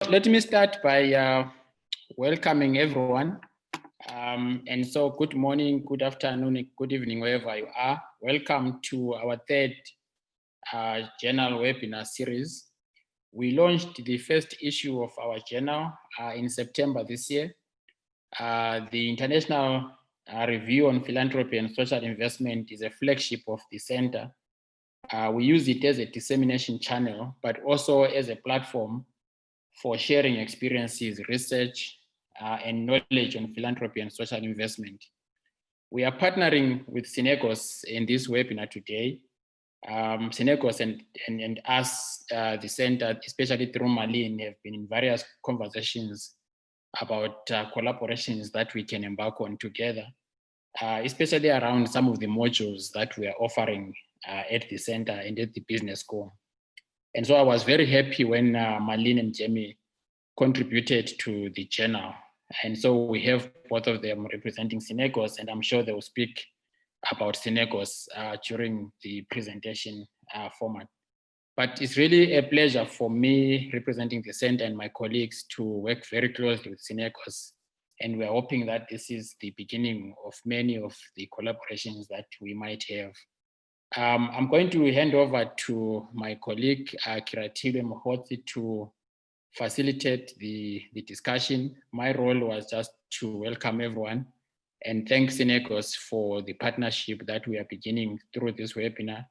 Let me start by welcoming everyone. And so good morning, good afternoon, good evening, wherever you are. Welcome to our third journal webinar series. We launched the first issue of our journal in September this year. The International Review on Philanthropy and Social Investment is a flagship of the center. We use it as a dissemination channel, but also as a platform for sharing experiences, research, and knowledge on philanthropy and social investment. We are partnering with Synergos in this webinar today. Synergos and us, the center, especially through Marlene, have been in various conversations about collaborations that we can embark on together, especially around some of the modules that we are offering at the center and at the business school. And so I was very happy when Marlene and Jamie contributed to the journal. And so we have both of them representing Synergos, and I'm sure they will speak about Synergos during the presentation format. But it's really a pleasure for me representing the center and my colleagues to work very closely with Synergos. And we're hoping that this is the beginning of many of the collaborations that we might have. I'm going to hand over to my colleague, Kiratile Mohotsi, to facilitate the discussion. My role was just to welcome everyone and thank Synergos for the partnership that we are beginning through this webinar,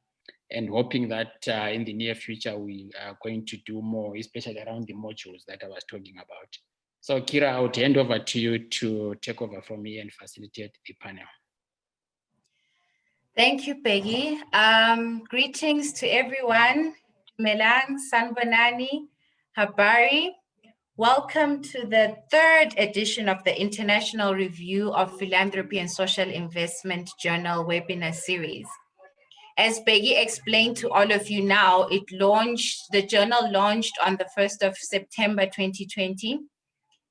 and hoping that in the near future, we are going to do more, especially around the modules that I was talking about. So Kira, I would hand over to you to take over from me and facilitate the panel. Thank you, Peggy. Greetings to everyone. Melang, Sanbanani, Habari. Welcome to the third edition of the International Review of Philanthropy and Social Investment Journal webinar series. As Peggy explained to all of you now, the journal launched on the 1st of September 2020,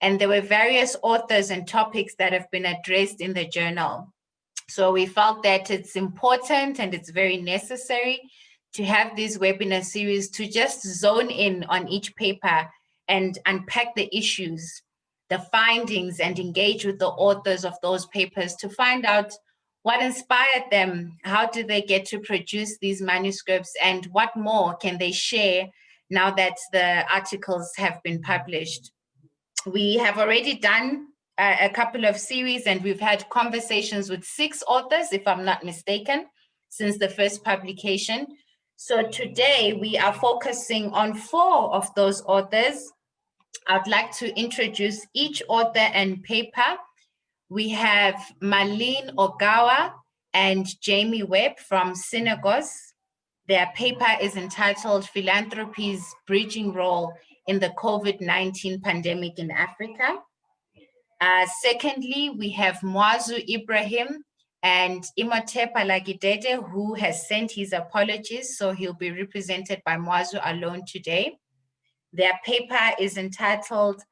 and there were various authors and topics that have been addressed in the journal. So we felt that it's important and it's very necessary to have this webinar series to just zone in on each paper and unpack the issues, the findings, and engage with the authors of those papers to find out what inspired them, how did they get to produce these manuscripts, and what more can they share now that the articles have been published. We have already done a couple of series, and we've had conversations with 6 authors, if I'm not mistaken, since the first publication. So today we are focusing on 4 of those authors. I'd like to introduce each author and paper. We have Marlene Ogawa and Jamie Webb from Synergos. Their paper is entitled Philanthropy's Bridging Role in the COVID-19 Pandemic in Africa. Secondly, we have Muazu Ibrahim and Imhotep Alagidede, who has sent his apologies, so he'll be represented by Muazu alone today. Their paper is entitled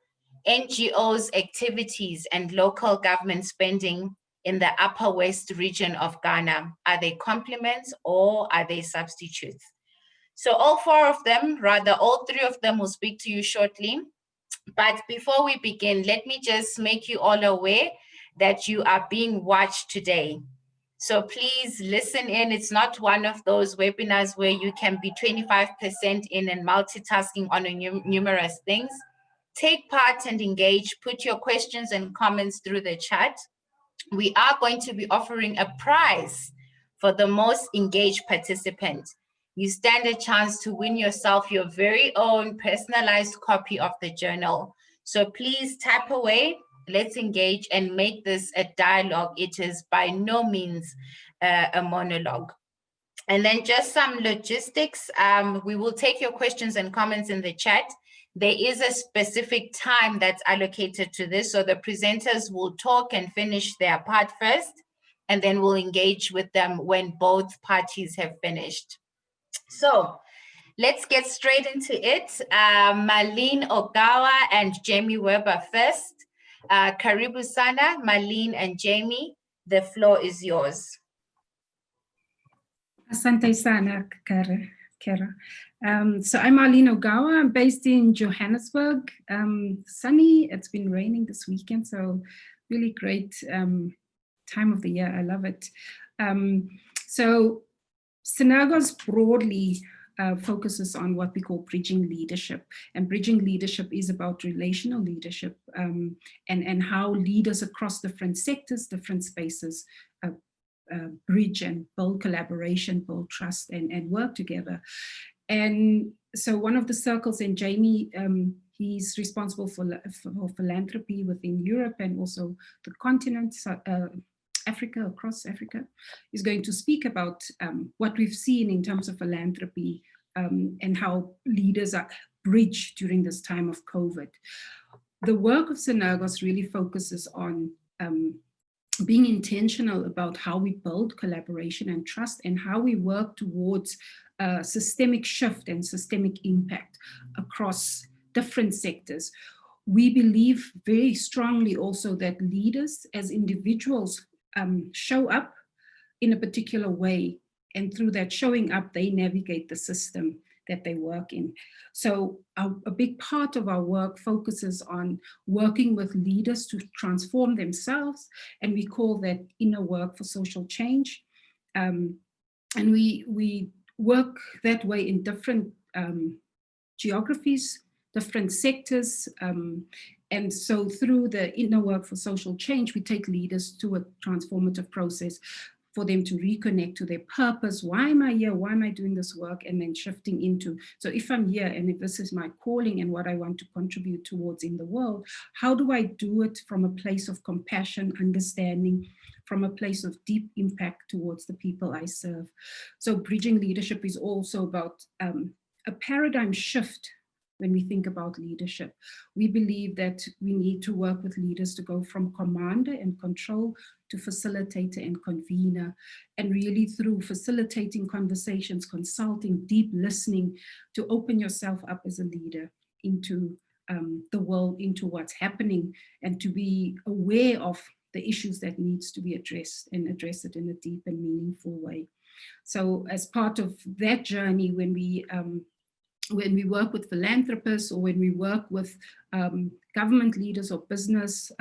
NGOs, Activities and Local Government Spending in the Upper West region of Ghana. Are they complements or are they substitutes? So all 4 of them, rather all 3 of them will speak to you shortly. But before we begin, let me just make you all aware that you are being watched today. So please listen in. It's not one of those webinars where you can be 25% in and multitasking on numerous things. Take part and engage. Put your questions and comments through the chat. We are going to be offering a prize for the most engaged participant. You stand a chance to win yourself your very own personalized copy of the journal. So please tap away, let's engage and make this a dialogue. It is by no means a monologue. And then just some logistics. We will take your questions and comments in the chat. There is a specific time that's allocated to this. So the presenters will talk and finish their part first, and then we'll engage with them when both parties have finished. So let's get straight into it. Marlene Ogawa and Jamie Webb first. Karibu sana, Marlene and Jamie. The floor is yours. Asante sana, Kara. So I'm Marlene Ogawa. I'm based in Johannesburg. Sunny. It's been raining this weekend, so really great time of the year. I love it. So Synergos broadly focuses on what we call bridging leadership. And bridging leadership is about relational leadership and how leaders across different sectors, different spaces, bridge and build collaboration, build trust, and work together. And so one of the circles, and Jamie, he's responsible for philanthropy within Europe and also the continent, Africa, across Africa, is going to speak about what we've seen in terms of philanthropy and how leaders are bridged during this time of COVID. The work of Synergos really focuses on being intentional about how we build collaboration and trust and how we work towards systemic shift and systemic impact across different sectors. We believe very strongly also that leaders as individuals show up in a particular way, and through that showing up, they navigate the system that they work in. So a big part of our work focuses on working with leaders to transform themselves, and we call that inner work for social change. And we work that way in different geographies, different sectors. And so through the inner work for social change, we take leaders to a transformative process for them to reconnect to their purpose. Why am I here? Why am I doing this work? And then shifting into, so if I'm here and if this is my calling and what I want to contribute towards in the world, how do I do it from a place of compassion, understanding, from a place of deep impact towards the people I serve? So bridging leadership is also about a paradigm shift. When we think about leadership, we believe that we need to work with leaders to go from commander and control to facilitator and convener, and really through facilitating conversations, consulting, deep listening, to open yourself up as a leader into the world, into what's happening, and to be aware of the issues that needs to be addressed and address it in a deep and meaningful way. So as part of that journey, when we work with philanthropists or when we work with government leaders or business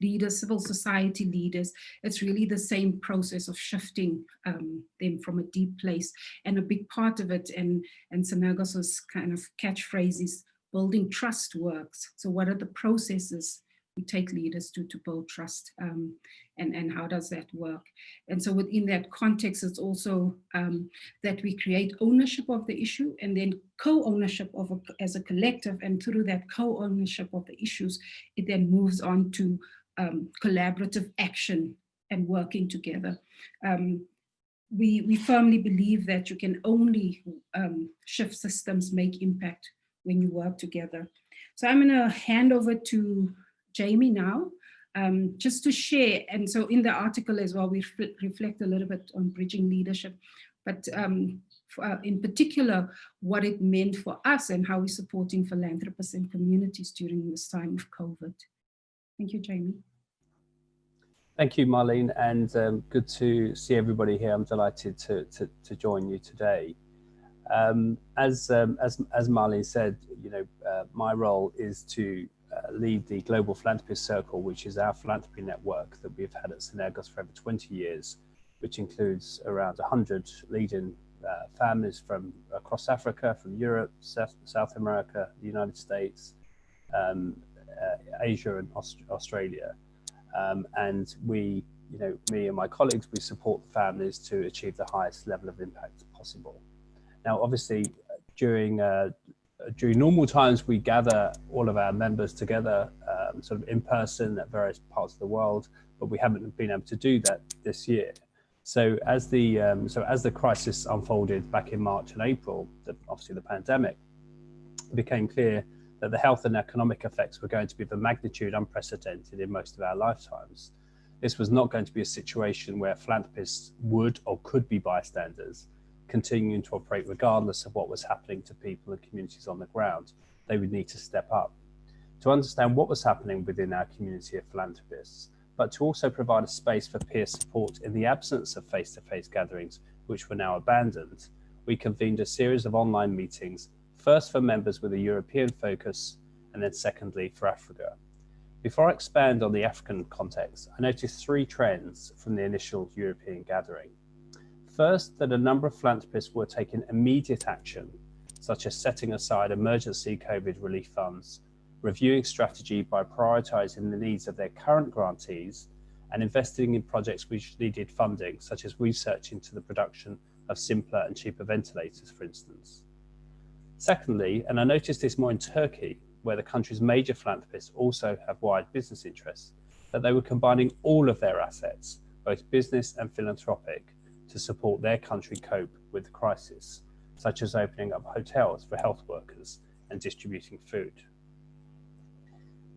leaders, civil society leaders, it's really the same process of shifting them from a deep place. And a big part of it, and Synergos' kind of catchphrase is building trust works. So what are the processes we take leaders to build trust, and how does that work? And so within that context, it's also that we create ownership of the issue and then co-ownership of as a collective, and through that co-ownership of the issues, it then moves on to collaborative action and working together. We firmly believe that you can only shift systems, make impact when you work together. So I'm going to hand over to Jamie now, just to share. And so in the article as well, we reflect a little bit on bridging leadership, but in particular, what it meant for us and how we're supporting philanthropists and communities during this time of COVID. Thank you, Jamie. Thank you, Marlene, and good to see everybody here. I'm delighted to join you today. As Marlene said, my role is to lead the Global Philanthropist Circle, which is our philanthropy network that we've had at Synergos for over 20 years, which includes around 100 leading families from across Africa, from Europe, South America, the United States, Asia and Australia. And we, me and my colleagues, we support the families to achieve the highest level of impact possible. Now, obviously, during normal times, we gather all of our members together, sort of in person at various parts of the world, but we haven't been able to do that this year. So as the crisis unfolded back in March and April, obviously the pandemic, it became clear that the health and economic effects were going to be of a magnitude unprecedented in most of our lifetimes. This was not going to be a situation where philanthropists would or could be bystanders, continuing to operate regardless of what was happening to people and communities on the ground. They would need to step up to understand what was happening within our community of philanthropists, but to also provide a space for peer support in the absence of face-to-face gatherings, which were now abandoned. we convened a series of online meetings, first for members with a European focus, and then secondly for Africa. Before I expand on the African context, I noticed three trends from the initial European gathering. First, that a number of philanthropists were taking immediate action, such as setting aside emergency COVID relief funds, reviewing strategy by prioritizing the needs of their current grantees, and investing in projects which needed funding, such as research into the production of simpler and cheaper ventilators, for instance. Secondly, and I noticed this more in Turkey, where the country's major philanthropists also have wide business interests, that they were combining all of their assets, both business and philanthropic, to support their country cope with the crisis, such as opening up hotels for health workers and distributing food.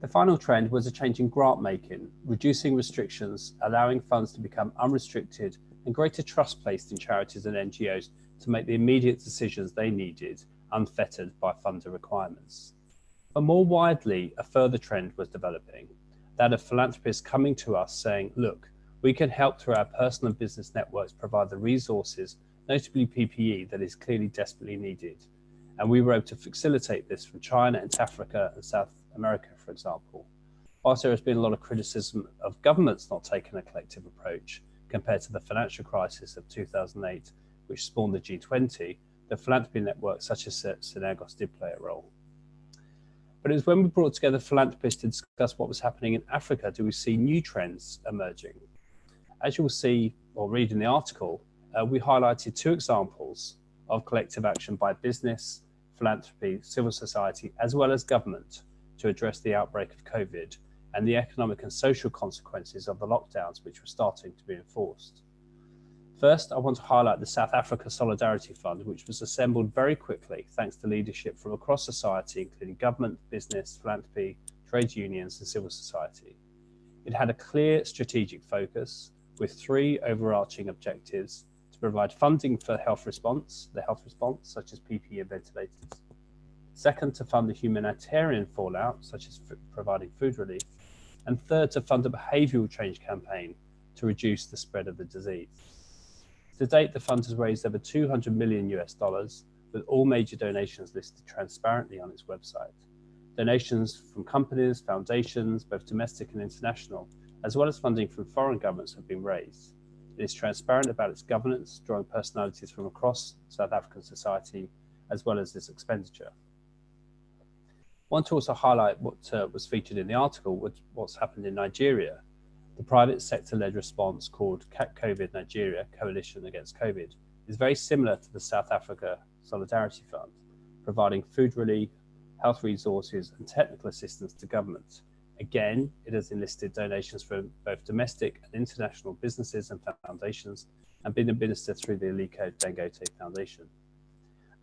The final trend was a change in grant making, reducing restrictions, allowing funds to become unrestricted, and greater trust placed in charities and NGOs to make the immediate decisions they needed, unfettered by funder requirements. But more widely, a further trend was developing, that of philanthropists coming to us saying, look, we can help through our personal and business networks provide the resources, notably PPE, that is clearly desperately needed. And we were able to facilitate this from China into Africa and South America, for example. Whilst there has been a lot of criticism of governments not taking a collective approach compared to the financial crisis of 2008, which spawned the G20, the philanthropy networks such as Synergos did play a role. But it was when we brought together philanthropists to discuss what was happening in Africa do we see new trends emerging. As you will see or read in the article, we highlighted two examples of collective action by business, philanthropy, civil society, as well as government to address the outbreak of COVID and the economic and social consequences of the lockdowns which were starting to be enforced. First, I want to highlight the South Africa Solidarity Fund, which was assembled very quickly thanks to leadership from across society, including government, business, philanthropy, trade unions, and civil society. It had a clear strategic focus with three overarching objectives: to provide funding for the health response, such as PPE and ventilators. Second, to fund the humanitarian fallout, such as providing food relief. And third, to fund a behavioural change campaign to reduce the spread of the disease. To date, the fund has raised over $200 million, with all major donations listed transparently on its website. Donations from companies, foundations, both domestic and international, as well as funding from foreign governments have been raised. It is transparent about its governance, drawing personalities from across South African society, as well as its expenditure. I want to also highlight what was featured in the article, what's happened in Nigeria. The private sector-led response called COVID Nigeria, Coalition Against COVID, is very similar to the South Africa Solidarity Fund, providing food relief, health resources, and technical assistance to government. Again, it has enlisted donations from both domestic and international businesses and foundations, and been administered through the Aliko Dangote Foundation.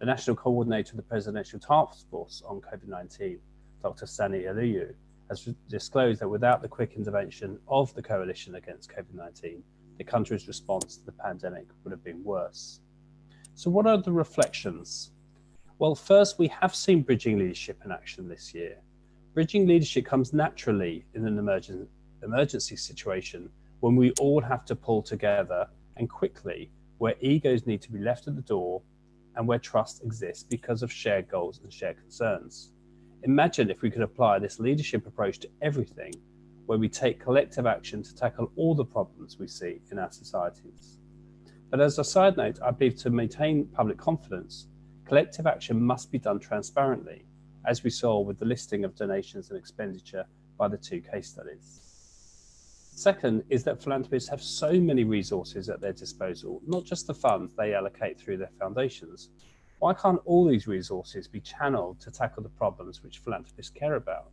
The National Coordinator of the Presidential Task Force on COVID-19, Dr. Sani Aluyu, has disclosed that without the quick intervention of the coalition against COVID-19, the country's response to the pandemic would have been worse. So what are the reflections? Well, first, we have seen bridging leadership in action this year. Bridging leadership comes naturally in an emergency situation when we all have to pull together and quickly, where egos need to be left at the door and where trust exists because of shared goals and shared concerns. Imagine if we could apply this leadership approach to everything, where we take collective action to tackle all the problems we see in our societies. But as a side note, I believe to maintain public confidence, collective action must be done transparently, as we saw with the listing of donations and expenditure by the two case studies. Second is that philanthropists have so many resources at their disposal, not just the funds they allocate through their foundations. Why can't all these resources be channeled to tackle the problems which philanthropists care about?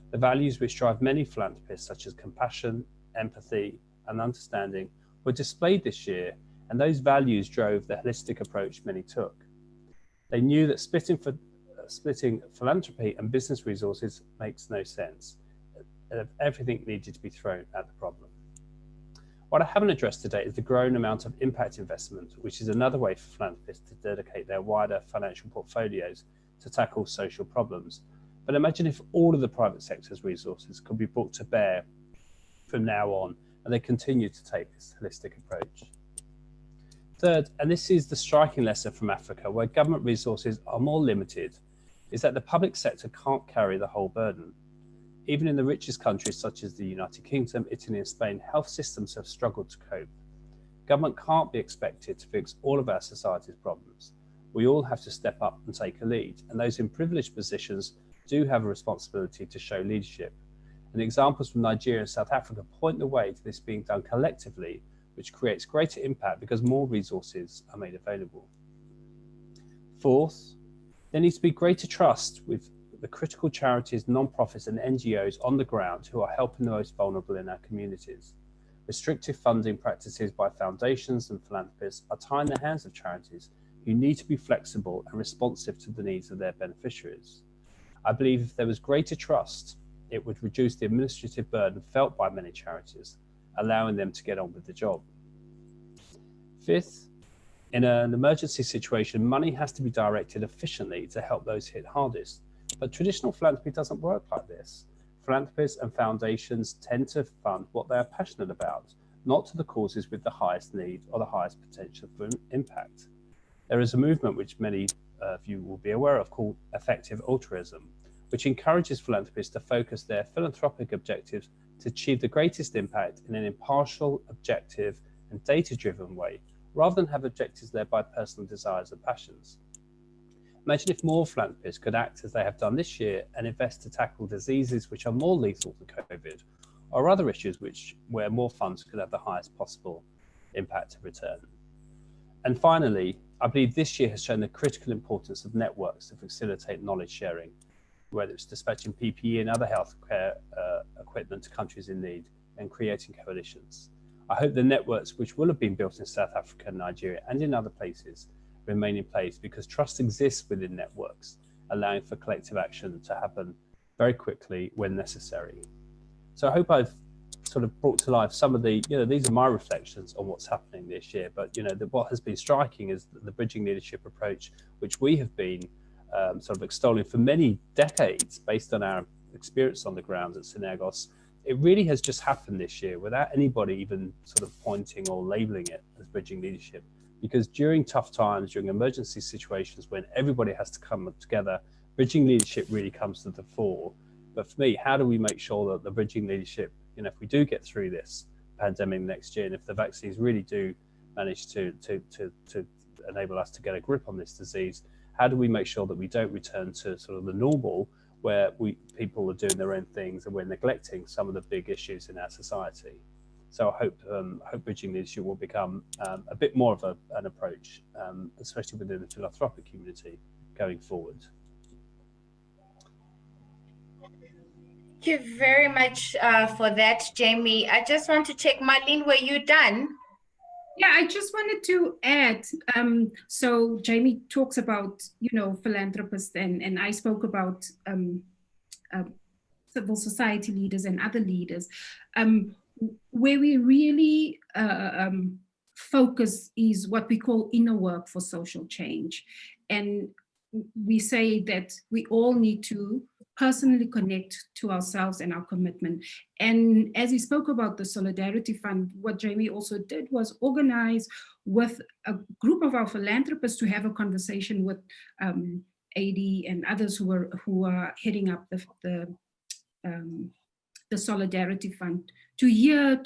The values which drive many philanthropists, such as compassion, empathy, and understanding, were displayed this year, and those values drove the holistic approach many took. They knew that splitting philanthropy and business resources makes no sense. Everything needed to be thrown at the problem. What I haven't addressed today is the growing amount of impact investment, which is another way for philanthropists to dedicate their wider financial portfolios to tackle social problems. But imagine if all of the private sector's resources could be brought to bear from now on, and they continue to take this holistic approach. Third, and this is the striking lesson from Africa, where government resources are more limited, is that the public sector can't carry the whole burden. Even in the richest countries such as the United Kingdom, Italy and Spain, health systems have struggled to cope. Government can't be expected to fix all of our society's problems. We all have to step up and take a lead, and those in privileged positions do have a responsibility to show leadership. And examples from Nigeria and South Africa point the way to this being done collectively, which creates greater impact because more resources are made available. Fourth, there needs to be greater trust with the critical charities, non-profits and NGOs on the ground who are helping the most vulnerable in our communities. Restrictive funding practices by foundations and philanthropists are tying the hands of charities who need to be flexible and responsive to the needs of their beneficiaries. I believe if there was greater trust, it would reduce the administrative burden felt by many charities, allowing them to get on with the job. Fifth, in an emergency situation, money has to be directed efficiently to help those hit hardest. But traditional philanthropy doesn't work like this. Philanthropists and foundations tend to fund what they are passionate about, not to the causes with the highest need or the highest potential for impact. There is a movement which many of you will be aware of called effective altruism, which encourages philanthropists to focus their philanthropic objectives to achieve the greatest impact in an impartial, objective, and data-driven way, rather than have objectives led by personal desires and passions. Imagine if more philanthropists could act as they have done this year and invest to tackle diseases which are more lethal than COVID, or other issues where more funds could have the highest possible impact of return. And finally, I believe this year has shown the critical importance of networks to facilitate knowledge sharing, whether it's dispatching PPE and other healthcare equipment to countries in need and creating coalitions. I hope the networks which will have been built in South Africa, Nigeria, and in other places remain in place, because trust exists within networks, allowing for collective action to happen very quickly when necessary. So I hope I've sort of brought to life some of the, these are my reflections on what's happening this year, but what has been striking is the bridging leadership approach, which we have been sort of extolling for many decades based on our experience on the ground at Synergos. It really has just happened this year without anybody even sort of pointing or labeling it as bridging leadership. Because during tough times, during emergency situations, when everybody has to come together, bridging leadership really comes to the fore. But for me, how do we make sure that the bridging leadership, if we do get through this pandemic next year, and if the vaccines really do manage to enable us to get a grip on this disease, how do we make sure that we don't return to sort of the normal where people are doing their own things and we're neglecting some of the big issues in our society? So I hope bridging leadership will become a bit more of an approach, especially within the philanthropic community going forward. Thank you very much for that, Jamie. I just want to check, Marlene, were you done? Yeah, I just wanted to add, so Jamie talks about, philanthropists, and I spoke about civil society leaders and other leaders. Where we really focus is what we call inner work for social change. And we say that we all need to personally connect to ourselves and our commitment. And as he spoke about the Solidarity Fund, what Jamie also did was organize with a group of our philanthropists to have a conversation with AD and others who are heading up the Solidarity Fund to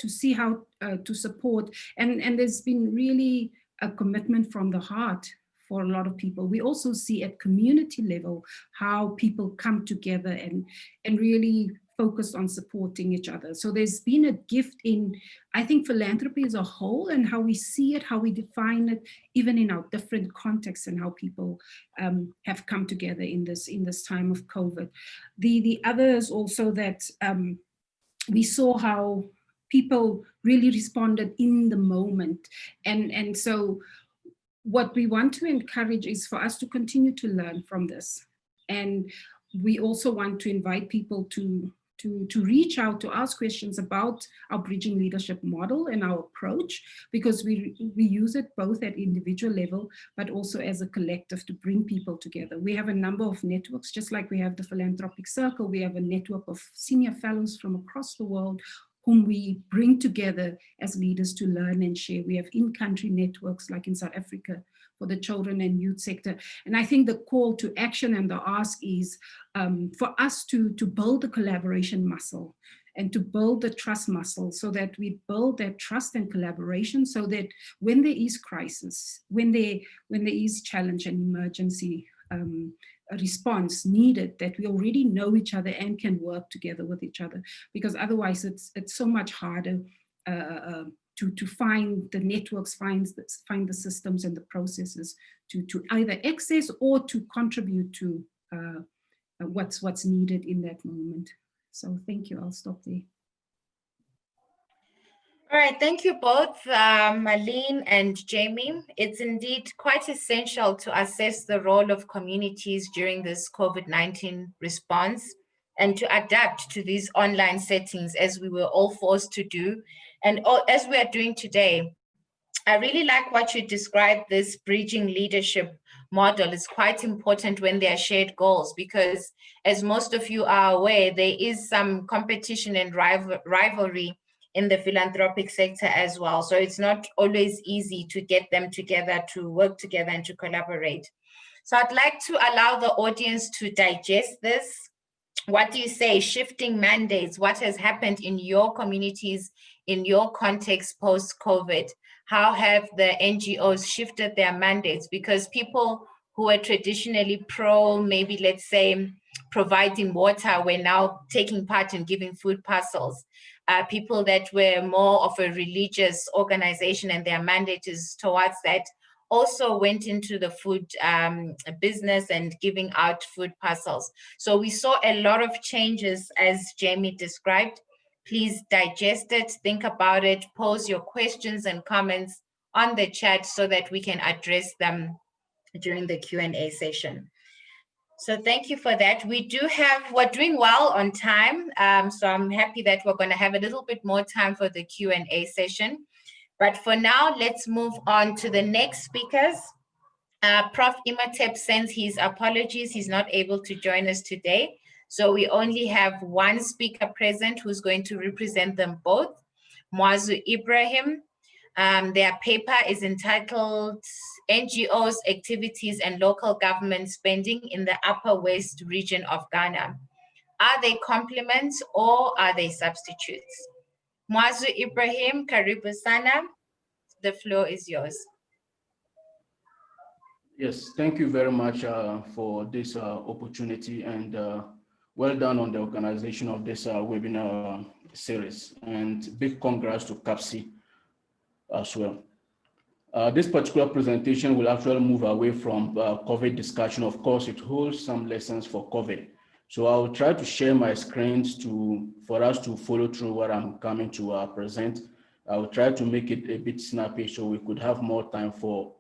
see how to support. And there's been really a commitment from the heart for a lot of people. We also see at community level how people come together and really focus on supporting each other. So there's been a gift in, I think, philanthropy as a whole, and how we see it, how we define it, even in our different contexts, and how people have come together in this time of COVID. The other is also that we saw how people really responded in the moment. And so what we want to encourage is for us to continue to learn from this. And we also want to invite people to reach out, to ask questions about our bridging leadership model and our approach, because we use it both at individual level, but also as a collective to bring people together. We have a number of networks, just like we have the Philanthropic Circle. We have a network of senior fellows from across the world, whom we bring together as leaders to learn and share. We have in-country networks like in South Africa for the children and youth sector. And I think the call to action and the ask is for us to build the collaboration muscle and to build the trust muscle, so that we build that trust and collaboration, so that when there is crisis, when there is challenge and emergency response needed, that we already know each other and can work together with each other, because otherwise it's so much harder to find the networks, find the systems and the processes to either access or to contribute to what's needed in that moment. So thank you, I'll stop there. All right, thank you both, Marlene and Jamie. It's indeed quite essential to assess the role of communities during this COVID-19 response and to adapt to these online settings, as we were all forced to do, and as we are doing today. I really like what you described, this bridging leadership model is quite important when there are shared goals, because as most of you are aware, there is some competition and rivalry in the philanthropic sector as well. So it's not always easy to get them together, to work together and to collaborate. So I'd like to allow the audience to digest this. What do you say, shifting mandates? What has happened in your communities, in your context post-COVID? How have the NGOs shifted their mandates? Because people who were traditionally pro, maybe let's say, providing water, were now taking part in giving food parcels. People that were more of a religious organization and their mandate is towards that, also went into the food business and giving out food parcels. So we saw a lot of changes, as Jamie described. Please digest it, think about it, pose your questions and comments on the chat so that we can address them during the Q&A session. So thank you for that. We're doing well on time. So I'm happy that we're going to have a little bit more time for the Q&A session. But for now, let's move on to the next speakers. Prof. Imhotep sends his apologies. He's not able to join us today. So we only have one speaker present who's going to represent them both, Muazu Ibrahim. Their paper is entitled NGOs, Activities and Local Government Spending in the Upper West region of Ghana. Are they complements or are they substitutes? Muazu Ibrahim, karibu sana. The floor is yours. Yes, thank you very much for this opportunity, and well done on the organization of this webinar series, and big congrats to CAPSI as well. This particular presentation will actually move away from COVID discussion. Of course, it holds some lessons for COVID. So I'll try to share my screens for us to follow through what I'm coming to present. I'll try to make it a bit snappy so we could have more time for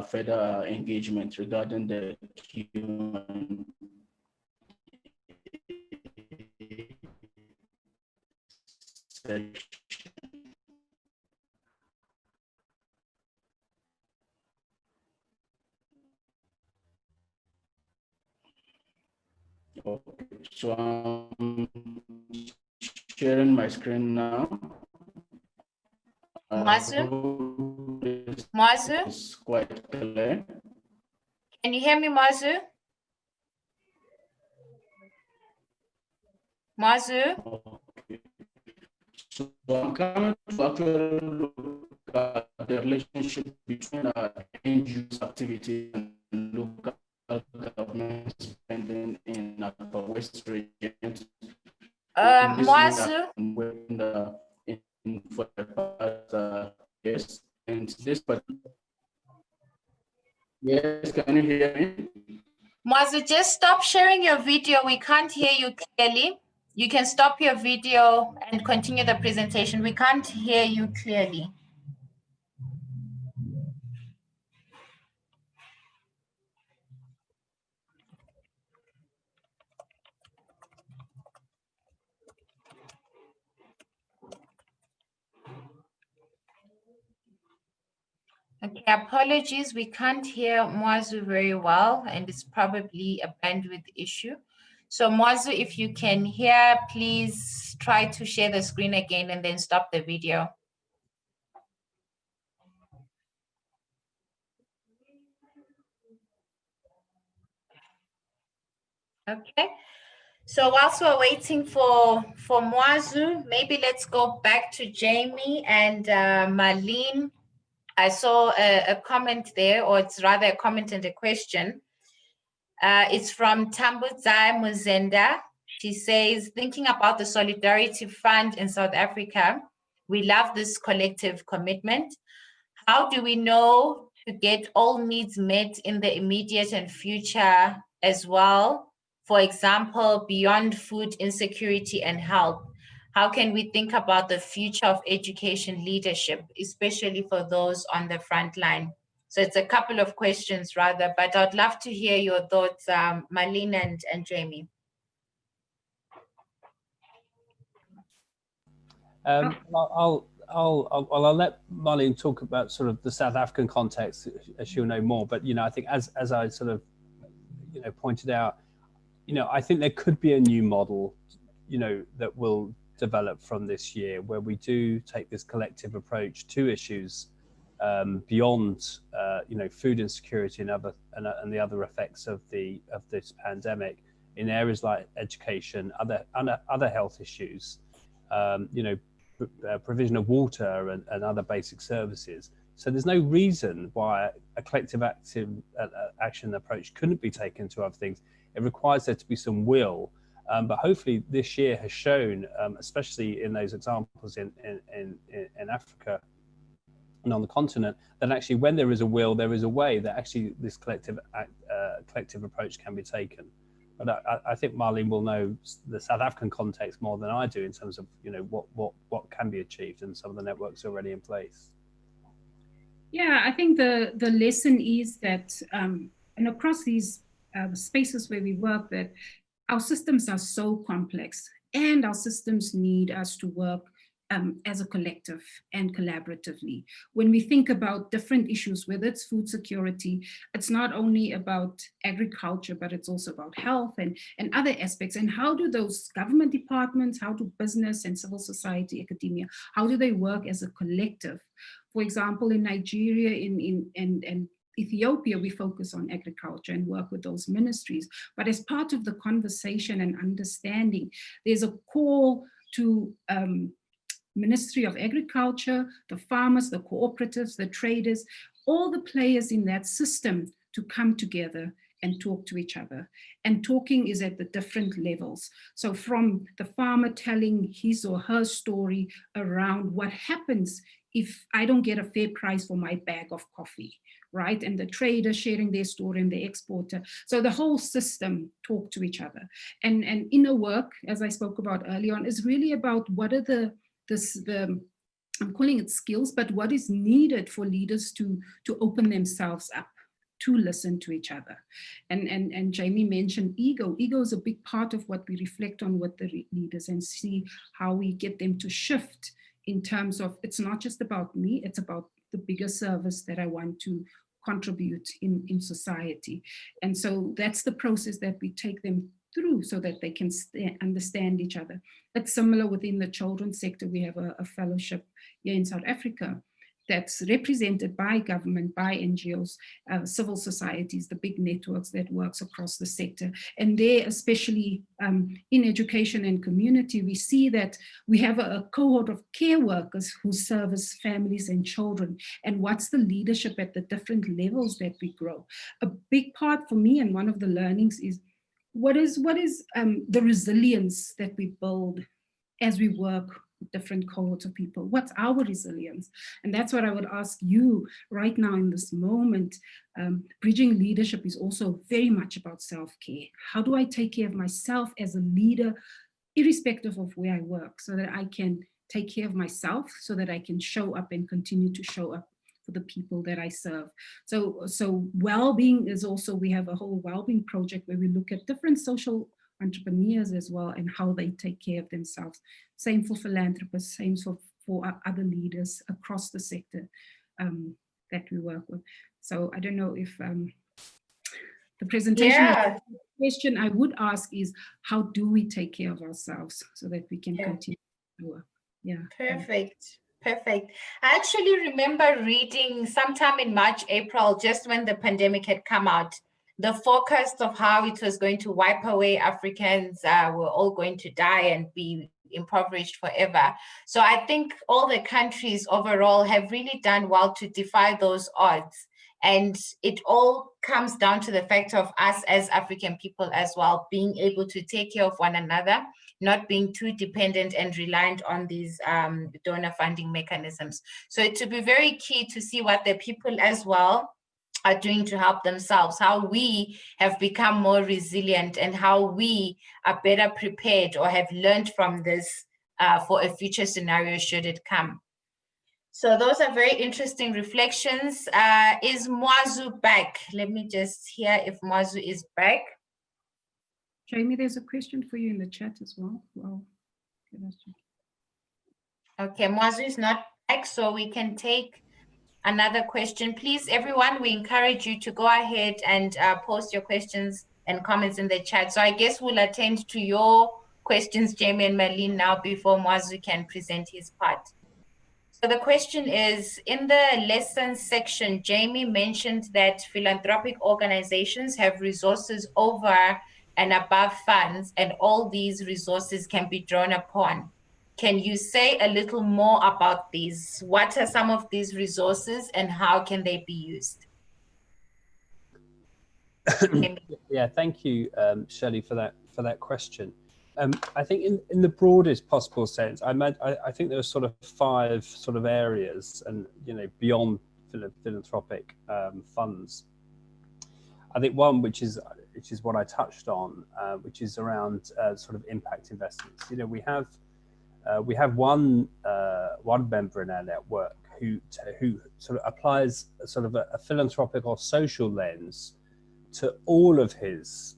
further engagement regarding the Q&A section. Okay, so I'm sharing my screen now. Muazu? Muazu? It's quite clear. Can you hear me, Muazu? Muazu? Okay. So I'm coming to actually look at the relationship between NGOs activity and local government spending in Upper West region. Muazu? For the past yes, and this particular. Yes, can you hear me? Muazu, just stop sharing your video. We can't hear you clearly. You can stop your video and continue the presentation. We can't hear you clearly. Okay, apologies. We can't hear Muazu very well, and it's probably a bandwidth issue. So Muazu, if you can hear, please try to share the screen again and then stop the video. Okay. So whilst we're waiting for Muazu, maybe let's go back to Jamie and Marlene. I saw a comment there, or it's rather a comment and a question. It's from Tambuzai Muzenda. She says, thinking about the Solidarity Fund in South Africa, we love this collective commitment. How do we know to get all needs met in the immediate and future as well? For example, beyond food insecurity and health, how can we think about the future of education leadership, especially for those on the front line? So it's a couple of questions rather, but I'd love to hear your thoughts, Marlene and Jamie. I'll let Marlene talk about sort of the South African context, as she'll know more. But I think as I sort of pointed out, I think there could be a new model, that will develop from this year, where we do take this collective approach to issues beyond food insecurity and the other effects of this pandemic in areas like education, other health issues, provision of water and other basic services. So there's no reason why a collective action approach couldn't be taken to other things. It requires there to be some will, but hopefully this year has shown, especially in those examples in Africa and on the continent, that actually when there is a will, there is a way that actually this collective approach can be taken. But I think Marlene will know the South African context more than I do in terms of what can be achieved and some of the networks already in place. Yeah, I think the lesson is that, and across these spaces where we work, that our systems are so complex and our systems need us to work as a collective and collaboratively. When we think about different issues, whether it's food security, it's not only about agriculture, but it's also about health and other aspects. And how do those government departments, how do business and civil society, academia, how do they work as a collective? For example, in Nigeria and Ethiopia, we focus on agriculture and work with those ministries. But as part of the conversation and understanding, there's a call to Ministry of Agriculture, the farmers, the cooperatives, the traders, all the players in that system to come together and talk to each other. And talking is at the different levels. So from the farmer telling his or her story around what happens if I don't get a fair price for my bag of coffee, right? And the trader sharing their story and the exporter. So the whole system talk to each other. And inner work, as I spoke about earlier on, is really about what are I'm calling it skills, but what is needed for leaders to open themselves up, to listen to each other. And Jamie mentioned ego. Ego is a big part of what we reflect on with the leaders and see how we get them to shift in terms of, it's not just about me, it's about the bigger service that I want to contribute in society. And so that's the process that we take them through so that they can understand each other. It's similar within the children's sector. We have a fellowship here in South Africa that's represented by government, by NGOs, civil societies, the big networks that works across the sector. And there, especially in education and community, we see that we have a cohort of care workers who service families and children. And what's the leadership at the different levels that we grow? A big part for me, and one of the learnings is, what is the resilience that we build as we work with different cohorts of people? What's our resilience? And that's what I would ask you right now in this moment. Bridging leadership is also very much about self-care. How do I take care of myself as a leader, irrespective of where I work, so that I can take care of myself, so that I can show up and continue to show up for the people that I serve. So well-being is also, we have a whole well-being project where we look at different social entrepreneurs as well and how they take care of themselves. Same for philanthropists, same for other leaders across the sector that we work with. So I don't know if the presentation. Yeah. The question I would ask is, how do we take care of ourselves so that we can continue to work? Yeah. Perfect. Perfect. I actually remember reading sometime in March, April, just when the pandemic had come out, the forecast of how it was going to wipe away Africans, were all going to die and be impoverished forever. So I think all the countries overall have really done well to defy those odds. And it all comes down to the fact of us as African people as well, being able to take care of one another, not being too dependent and reliant on these donor funding mechanisms. So it would be very key to see what the people as well are doing to help themselves, how we have become more resilient and how we are better prepared or have learned from this for a future scenario should it come. So those are very interesting reflections. Is Muazu back? Let me just hear if Muazu is back. Jamie, there's a question for you in the chat as well. Okay, Muazu is not back, so we can take another question. Please, everyone, we encourage you to go ahead and post your questions and comments in the chat. So I guess we'll attend to your questions, Jamie and Marlene, now before Muazu can present his part. So the question is, in the lessons section, Jamie mentioned that philanthropic organizations have resources over and above funds, and all these resources can be drawn upon. Can you say a little more about these? What are some of these resources and how can they be used? Yeah, thank you, Shelley, for that question. I think in the broadest possible sense, I think there are sort of 5 sort of areas, and beyond philanthropic funds. I think one which is what I touched on, which is around sort of impact investments. We have one member in our network who sort of applies sort of a philanthropic or social lens to all of his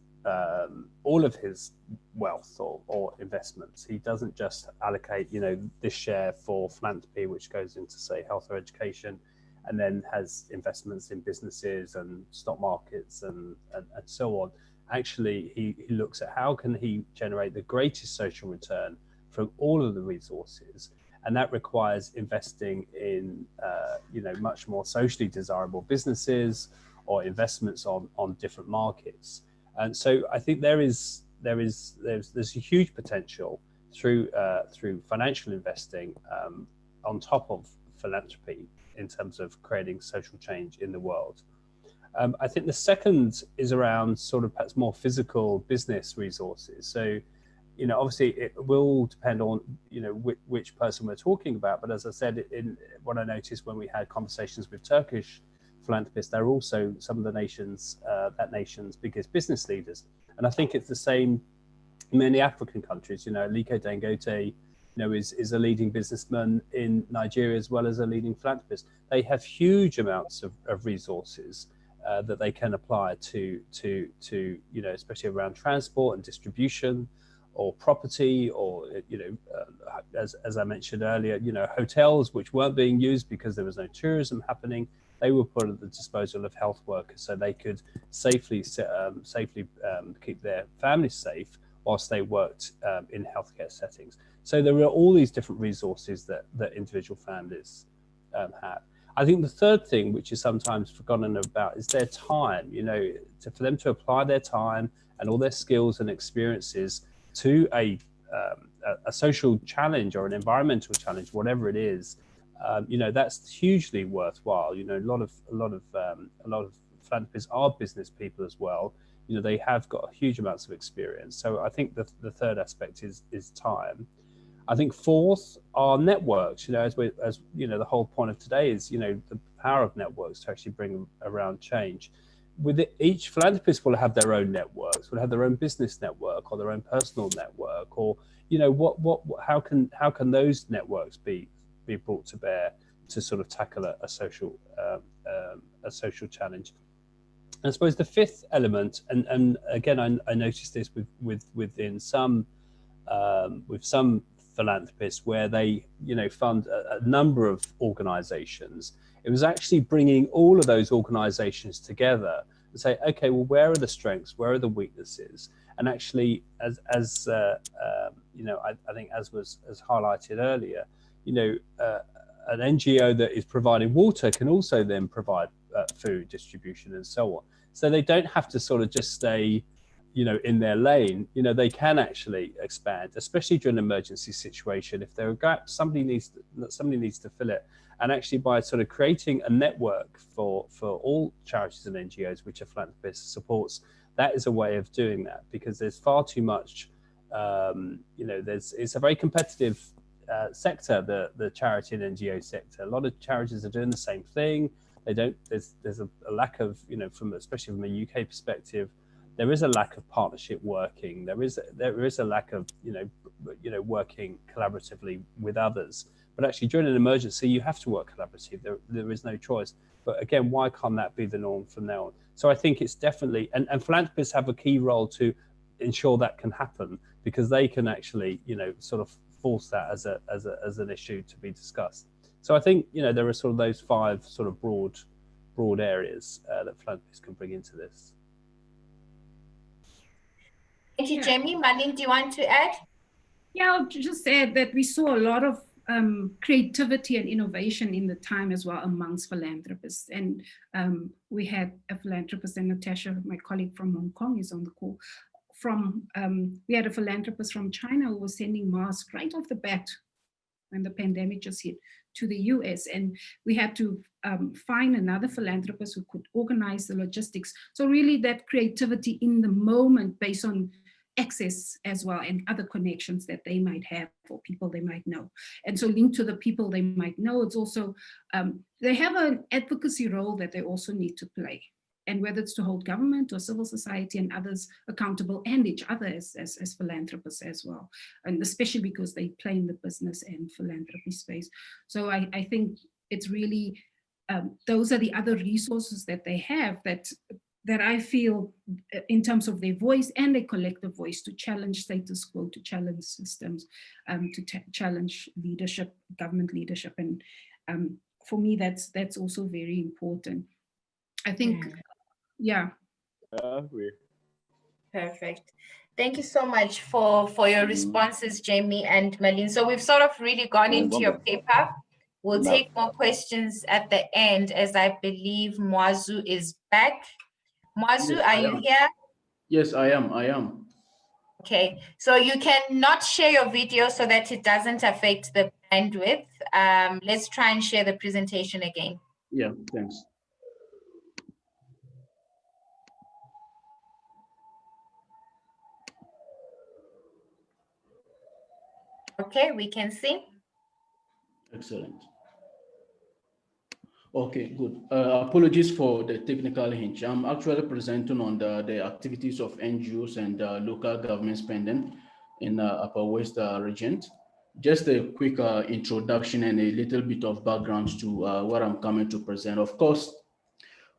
wealth or investments. He doesn't just allocate this share for philanthropy, which goes into, say, health or education, and then has investments in businesses and stock markets and so on. Actually, he looks at how can he generate the greatest social return from all of the resources, and that requires investing in much more socially desirable businesses or investments on different markets. And so I think there's a huge potential through financial investing on top of philanthropy in terms of creating social change in the world. I think the second is around sort of perhaps more physical business resources. So, obviously it will depend on, which person we're talking about. But as I said, in what I noticed when we had conversations with Turkish philanthropists, they're also some of the that nation's biggest business leaders. And I think it's the same in many African countries. Aliko Dangote, is a leading businessman in Nigeria as well as a leading philanthropist. They have huge amounts of resources that they can apply to especially around transport and distribution, or property, or as I mentioned earlier, hotels which weren't being used because there was no tourism happening. They were put at the disposal of health workers so they could safely keep their families safe whilst they worked in healthcare settings. So there are all these different resources that individual families have. I think the third thing, which is sometimes forgotten about, is their time. For them to apply their time and all their skills and experiences to a social challenge or an environmental challenge, whatever it is. That's hugely worthwhile. A lot of philanthropists are business people as well. They have got huge amounts of experience. So I think the third aspect is time. I think fourth are networks. The whole point of today is the power of networks to actually bring around change. With it, each philanthropist will have their own networks, will have their own business network or their own personal network, or how can those networks be brought to bear to sort of tackle a social challenge. And I suppose the fifth element, and again I noticed this within some philanthropists where they fund a number of organizations. It was actually bringing all of those organizations together and say, okay, well, where are the strengths, where are the weaknesses? And actually, as you know, I think as was highlighted earlier, you know, an NGO that is providing water can also then provide food distribution and so on. So they don't have to sort of just stay, you know, in their lane. You know, they can actually expand, especially during an emergency situation. If there are gaps, somebody needs to fill it. And actually, by sort of creating a network for all charities and NGOs, which a philanthropist supports, that is a way of doing that, because there's far too much. You know, it's a very competitive sector, the charity and NGO sector. A lot of charities are doing the same thing. They don't. There's a lack of, you know, especially from a UK perspective, there is a lack of partnership working. There is a lack of, you know, working collaboratively with others. But actually, during an emergency, you have to work collaboratively. There is no choice. But again, why can't that be the norm from now on? So I think it's definitely, and philanthropists have a key role to ensure that can happen, because they can actually, you know, sort of force that as an issue to be discussed. So I think, you know, there are sort of those 5 sort of broad areas that philanthropists can bring into this. Thank you, Jamie. Marlene, do you want to add? Yeah, I'll just add that we saw a lot of creativity and innovation in the time as well amongst philanthropists. And we had a philanthropist, and Natasha, my colleague from Hong Kong, is on the call. We had a philanthropist from China who was sending masks right off the bat when the pandemic just hit to the US. And we had to find another philanthropist who could organize the logistics. So really that creativity in the moment based on access as well, and other connections that they might have or people they might know. And so linked to the people they might know, it's also, they have an advocacy role that they also need to play. And whether it's to hold government or civil society and others accountable, and each other as philanthropists as well. And especially because they play in the business and philanthropy space. So I think it's really, those are the other resources that they have that I feel in terms of their voice and their collective voice to challenge status quo, to challenge systems, to challenge leadership, government leadership. And for me, that's also very important. I think, yeah. Perfect. Thank you so much for your responses, Jamie and Marlene. So we've sort of really gone into your paper. We'll take more questions at the end, as I believe Muazu is back. Muazu, Yes, are you here? Yes, I am. Okay, so you cannot share your video so that it doesn't affect the bandwidth. Let's try and share the presentation again. Yeah, thanks. Okay, we can see. Excellent. Okay, good. Apologies for the technical hitch. I'm actually presenting on the activities of NGOs and local government spending in Upper West region. Just a quick introduction and a little bit of background to what I'm coming to present. Of course,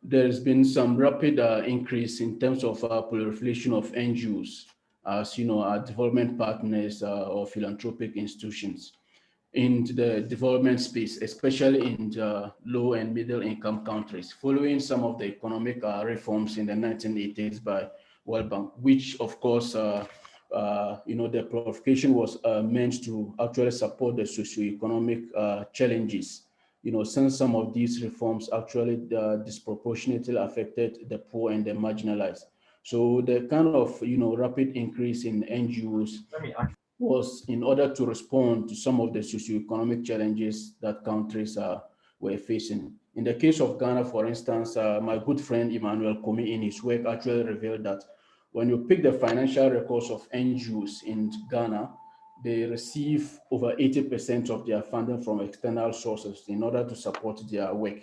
there's been some rapid increase in terms of proliferation of NGOs, as you know, our development partners or philanthropic institutions in the development space, especially in the low and middle income countries, following some of the economic reforms in the 1980s by World Bank, which of course, you know, the proliferation was meant to actually support the socioeconomic challenges, you know, since some of these reforms actually disproportionately affected the poor and the marginalized. So the kind of, you know, rapid increase in NGOs was in order to respond to some of the socioeconomic challenges that countries were facing. In the case of Ghana, for instance, my good friend Emmanuel Komi in his work actually revealed that when you pick the financial records of NGOs in Ghana, they receive over 80% of their funding from external sources in order to support their work.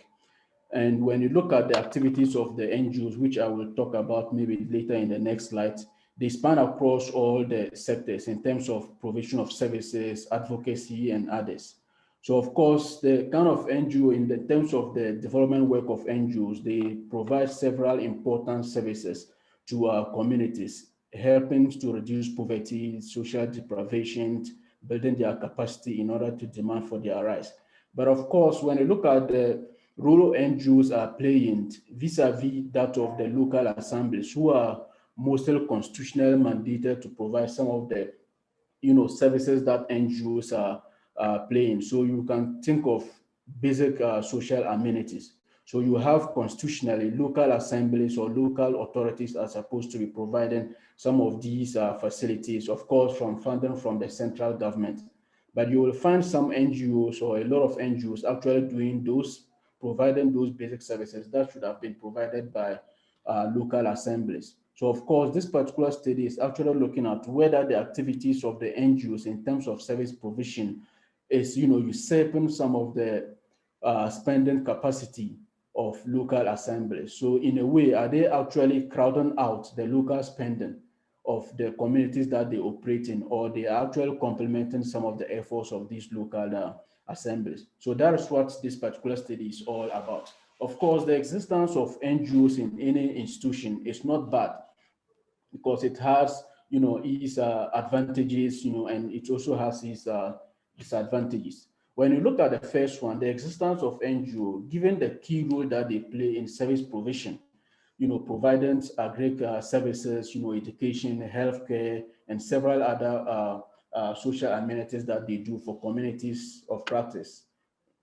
And when you look at the activities of the NGOs, which I will talk about maybe later in the next slide, they span across all the sectors in terms of provision of services, advocacy, and others. So of course, the kind of NGO in the terms of the development work of NGOs, they provide several important services to our communities, helping to reduce poverty, social deprivation, building their capacity in order to demand for their rights. But of course, when you look at the role NGOs are playing vis-a-vis that of the local assemblies, who are mostly constitutionally mandated to provide some of the services that NGOs are playing. So you can think of basic social amenities. So you have constitutionally local assemblies or local authorities are supposed to be providing some of these facilities, of course, from funding from the central government. But you will find some NGOs or a lot of NGOs actually doing those, providing those basic services that should have been provided by local assemblies. So of course, this particular study is actually looking at whether the activities of the NGOs in terms of service provision is, usurping some of the spending capacity of local assemblies. So in a way, are they actually crowding out the local spending of the communities that they operate in, or they are actually complementing some of the efforts of these local assemblies? So that is what this particular study is all about. Of course, the existence of NGOs in any institution is not bad, because it has, its advantages, and it also has its disadvantages. When you look at the first one, the existence of NGO, given the key role that they play in service provision, providing agri services, education, healthcare, and several other social amenities that they do for communities of practice,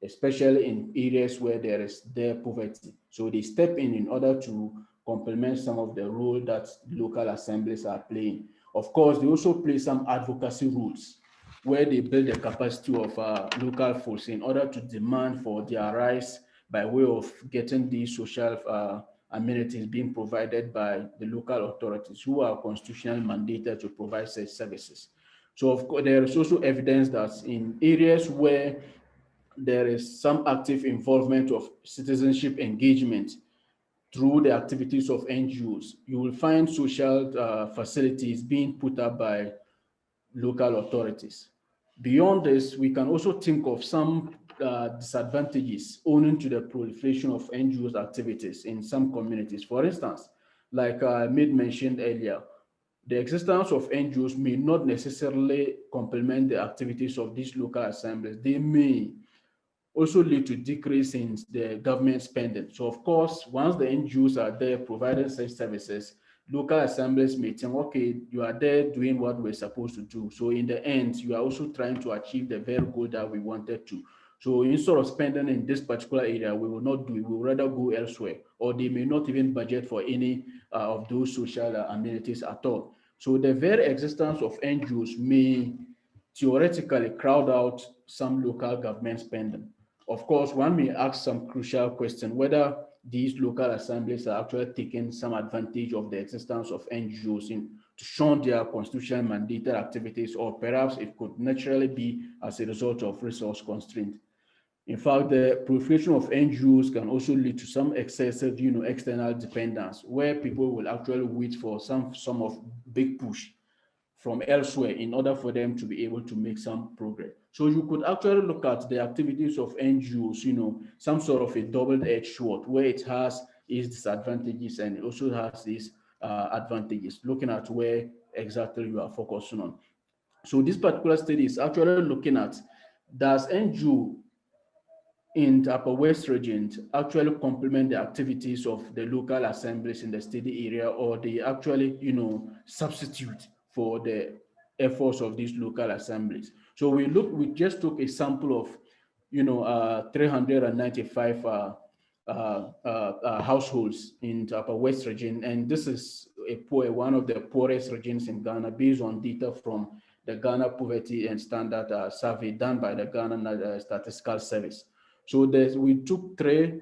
especially in areas where there is poverty. So they step in order to complement some of the role that local assemblies are playing. Of course, they also play some advocacy roles where they build the capacity of local folks in order to demand for their rights by way of getting these social amenities being provided by the local authorities, who are constitutionally mandated to provide such services. So of course, there is also evidence that in areas where there is some active involvement of citizenship engagement through the activities of NGOs, you will find social facilities being put up by local authorities. Beyond this, we can also think of some disadvantages owing to the proliferation of NGOs activities in some communities. For instance, like I made mentioned earlier, the existence of NGOs may not necessarily complement the activities of these local assemblies. They may also lead to decrease in the government spending. So of course, once the NGOs are there providing such services, local assemblies may think, okay, you are there doing what we're supposed to do. So in the end, you are also trying to achieve the very goal that we wanted to. So instead of spending in this particular area, we will not do it, we will rather go elsewhere, or they may not even budget for any of those social amenities at all. So the very existence of NGOs may theoretically crowd out some local government spending. Of course, one may ask some crucial question whether these local assemblies are actually taking some advantage of the existence of NGOs to shun their constitutional mandated activities, or perhaps it could naturally be as a result of resource constraint. In fact, the proliferation of NGOs can also lead to some excessive, external dependence, where people will actually wait for some of big push from elsewhere in order for them to be able to make some progress. So you could actually look at the activities of NGOs, some sort of a double-edged sword, where it has its disadvantages and it also has its advantages, looking at where exactly you are focusing on. So this particular study is actually looking at, does NGO in the Upper West region actually complement the activities of the local assemblies in the study area, or they actually, substitute for the efforts of these local assemblies? So we just took a sample of, 395 households in the Upper West region, and this is one of the poorest regions in Ghana based on data from the Ghana Poverty and Standard Survey done by the Ghana Statistical Service. So we took three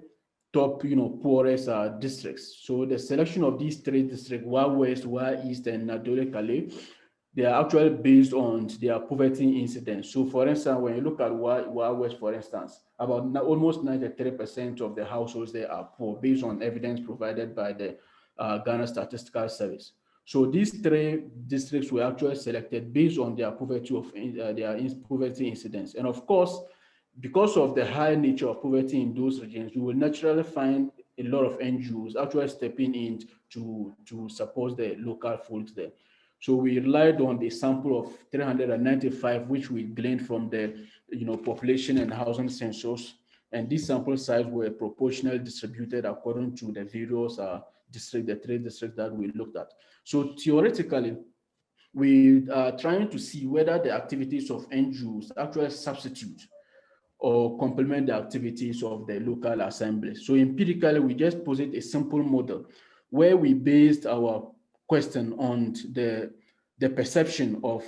top, poorest districts. So the selection of these three districts, Wa West, Wa East, and Nadole Kale, they are actually based on their poverty incidence. So for instance, when you look at Wa West, for instance, about almost 93% of the households there are poor, based on evidence provided by the Ghana Statistical Service. So these three districts were actually selected based on their poverty incidence. And of course, because of the high nature of poverty in those regions, you will naturally find a lot of NGOs actually stepping in to support the local folks there. So we relied on the sample of 395, which we gleaned from the population and housing census And these sample size were proportionally distributed according to the various districts, the 3 districts that we looked at. So theoretically, we are trying to see whether the activities of NGOs actually substitute or complement the activities of the local assemblies. So empirically, we just posit a simple model where we based our question on the perception of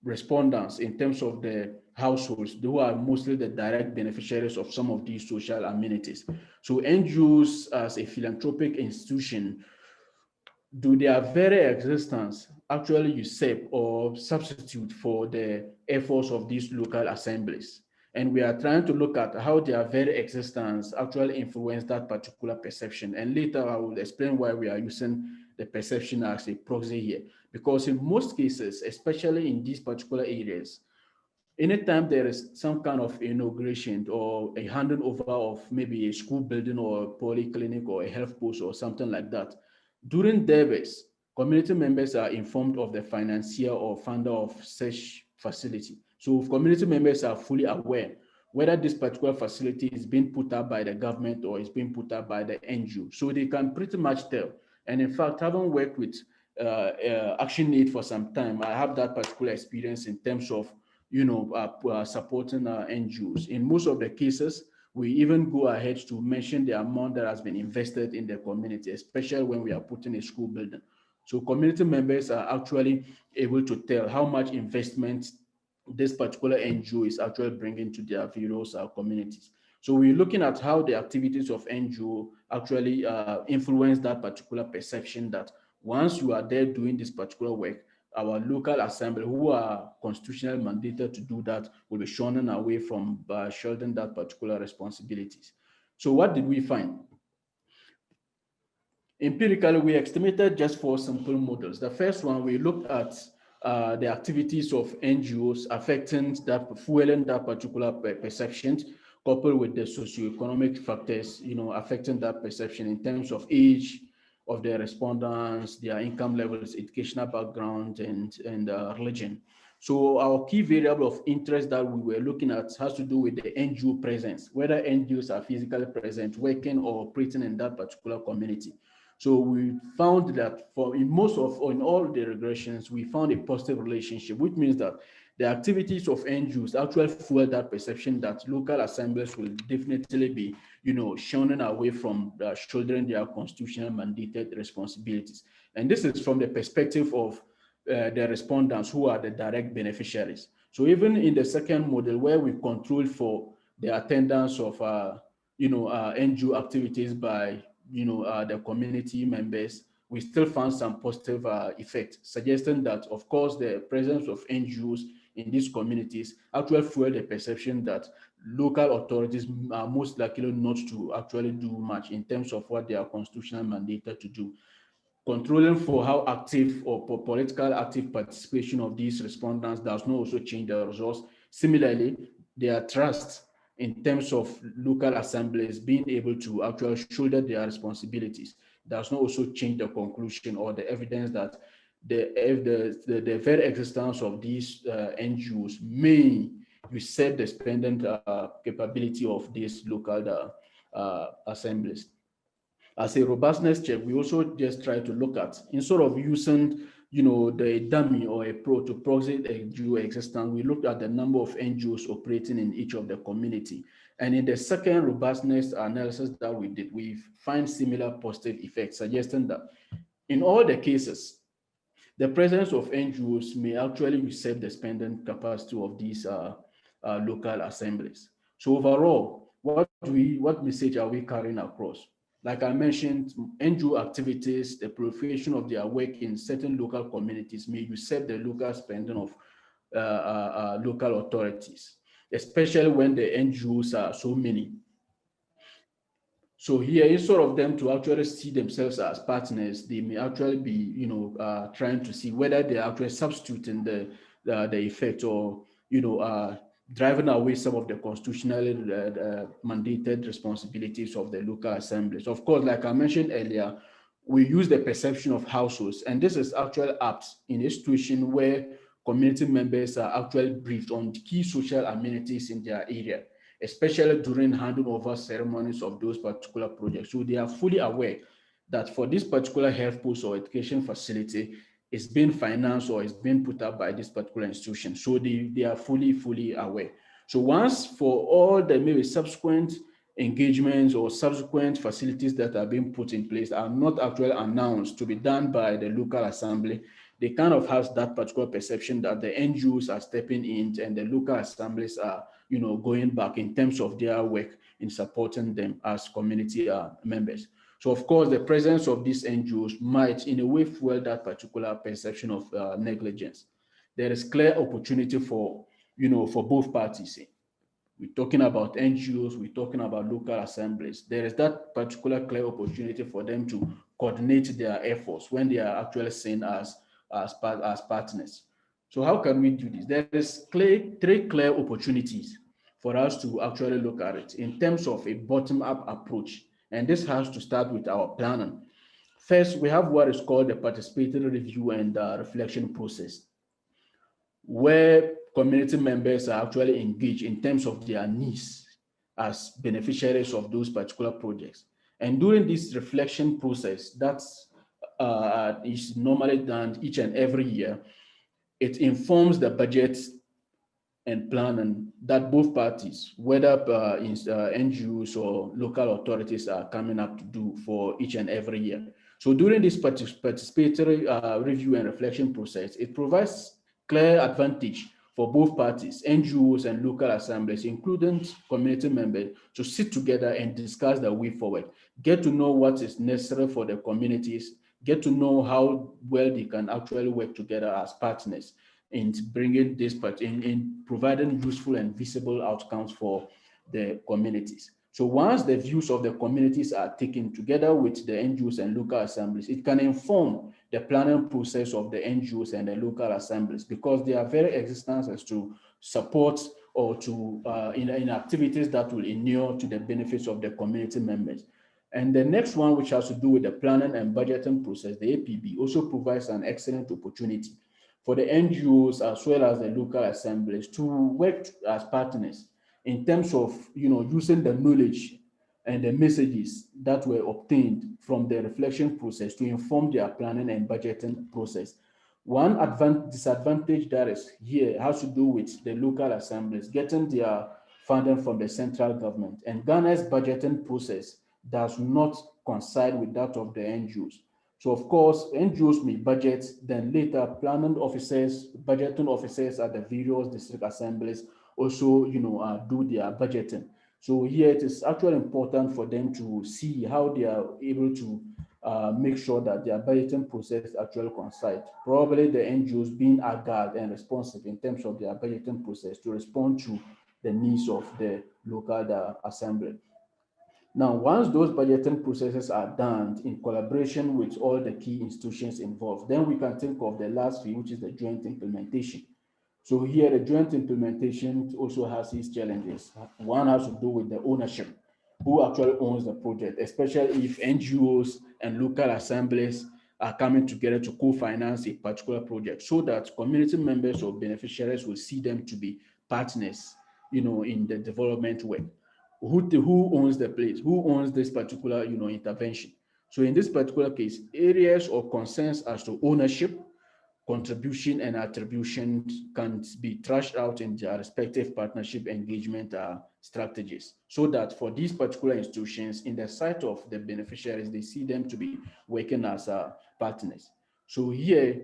respondents in terms of the households who are mostly the direct beneficiaries of some of these social amenities. So NGOs as a philanthropic institution, do their very existence actually usurp or substitute for the efforts of these local assemblies? And we are trying to look at how their very existence actually influence that particular perception. And later I will explain why we are using the perception as a proxy here. Because in most cases, especially in these particular areas, anytime there is some kind of inauguration or a handing over of maybe a school building or a polyclinic or a health post or something like that, during Davis, community members are informed of the financier or founder of such facility. So community members are fully aware whether this particular facility is being put up by the government or is being put up by the NGO. So they can pretty much tell. And in fact, having worked with ActionAid for some time, I have that particular experience in terms of supporting NGOs. In most of the cases, we even go ahead to mention the amount that has been invested in the community, especially when we are putting a school building. So community members are actually able to tell how much investment this particular NGO is actually bringing to their various communities. So we're looking at how the activities of NGO actually influence that particular perception that once you are there doing this particular work, our local assembly, who are constitutionally mandated to do that, will be shunning away from shouldering that particular responsibilities. So what did we find? Empirically, we estimated just 4 simple models. The first one, we looked at the activities of NGOs affecting that, fueling that particular perception, coupled with the socioeconomic factors, affecting that perception in terms of age of the respondents, their income levels, educational background, and religion. So our key variable of interest that we were looking at has to do with the NGO presence, whether NGOs are physically present, working or operating in that particular community. So we found that in all the regressions, we found a positive relationship, which means that the activities of NGOs actually fuel that perception that local assemblies will definitely be, shunning away from shouldering their constitutional mandated responsibilities. And this is from the perspective of the respondents who are the direct beneficiaries. So even in the second model, where we control for the attendance of, NGO activities by the community members, we still found some positive effect, suggesting that, of course, the presence of NGOs in these communities actually fuel the perception that local authorities are most likely not to actually do much in terms of what they are constitutionally mandated to do. Controlling for how active or political active participation of these respondents does not also change the results. Similarly, their trust in terms of local assemblies being able to actually shoulder their responsibilities does not also change the conclusion or the evidence that the very existence of these NGOs may usurp the spending capability of these local assemblies. As a robustness check, we also just try to look at, instead of using the dummy or a pro to proxy NGO existence, we looked at the number of NGOs operating in each of the community. And in the second robustness analysis that we did, we find similar positive effects, suggesting that in all the cases, the presence of NGOs may actually usurp the spending capacity of these local assemblies. So overall, what message are we carrying across? Like I mentioned, NGO activities, the proliferation of their work in certain local communities may usurp the local spending of local authorities, especially when the NGOs are so many. So here, instead of them to actually see themselves as partners, they may actually be, trying to see whether they're actually substituting the effect or, driving away some of the constitutionally mandated responsibilities of the local assemblies. Of course, like I mentioned earlier, we use the perception of households, and this is actually apt in a situation where community members are actually briefed on key social amenities in their area. especially during handing over ceremonies of those particular projects. So they are fully aware that for this particular health post or education facility, it's being financed or it's being put up by this particular institution. So they are fully aware. So once for all the maybe subsequent engagements or subsequent facilities that are being put in place are not actually announced to be done by the local assembly, they kind of have that particular perception that the NGOs are stepping in and the local assemblies are, going back in terms of their work in supporting them as community members. So of course, the presence of these NGOs might in a way fuel that particular perception of negligence. There is clear opportunity for, for both parties. We're talking about NGOs, we're talking about local assemblies. There is that particular clear opportunity for them to coordinate their efforts when they are actually seen as partners. So how can we do this? There is three clear opportunities for us to actually look at it in terms of a bottom-up approach. And this has to start with our planning. First, we have what is called the participatory review and reflection process, where community members are actually engaged in terms of their needs as beneficiaries of those particular projects. And during this reflection process, that is normally done each and every year, it informs the budget and planning that both parties, whether NGOs or local authorities, are coming up to do for each and every year. So during this participatory review and reflection process, it provides clear advantage for both parties, NGOs and local assemblies, including community members, to sit together and discuss the way forward, get to know what is necessary for the communities, get to know how well they can actually work together as partners in bringing this part in providing useful and visible outcomes for the communities. So once the views of the communities are taken together with the NGOs and local assemblies, it can inform the planning process of the NGOs and the local assemblies, because their very existence is to support or to in activities that will inure to the benefits of the community members. And the next one, which has to do with the planning and budgeting process, the APB, also provides an excellent opportunity for the NGOs as well as the local assemblies to work as partners in terms of using the knowledge and the messages that were obtained from the reflection process to inform their planning and budgeting process. One disadvantage that is here has to do with the local assemblies getting their funding from the central government, and Ghana's budgeting process does not coincide with that of the NGOs. So of course, NGOs may budget, then later planning officers, budgeting officers at the various district assemblies also, do their budgeting. So here it is actually important for them to see how they are able to make sure that their budgeting process actually coincides. Probably the NGOs being agile and responsive in terms of their budgeting process to respond to the needs of the local assembly. Now, once those budgeting processes are done in collaboration with all the key institutions involved, then we can think of the last phase, which is the joint implementation. So here, the joint implementation also has its challenges. One has to do with the ownership, who actually owns the project, especially if NGOs and local assemblies are coming together to co-finance a particular project, so that community members or beneficiaries will see them to be partners, in the development work. Who owns the place? Who owns this particular, intervention? So in this particular case, areas of concerns as to ownership, contribution, and attribution can be thrashed out in their respective partnership engagement strategies, so that for these particular institutions, in the sight of the beneficiaries, they see them to be working as partners. So here,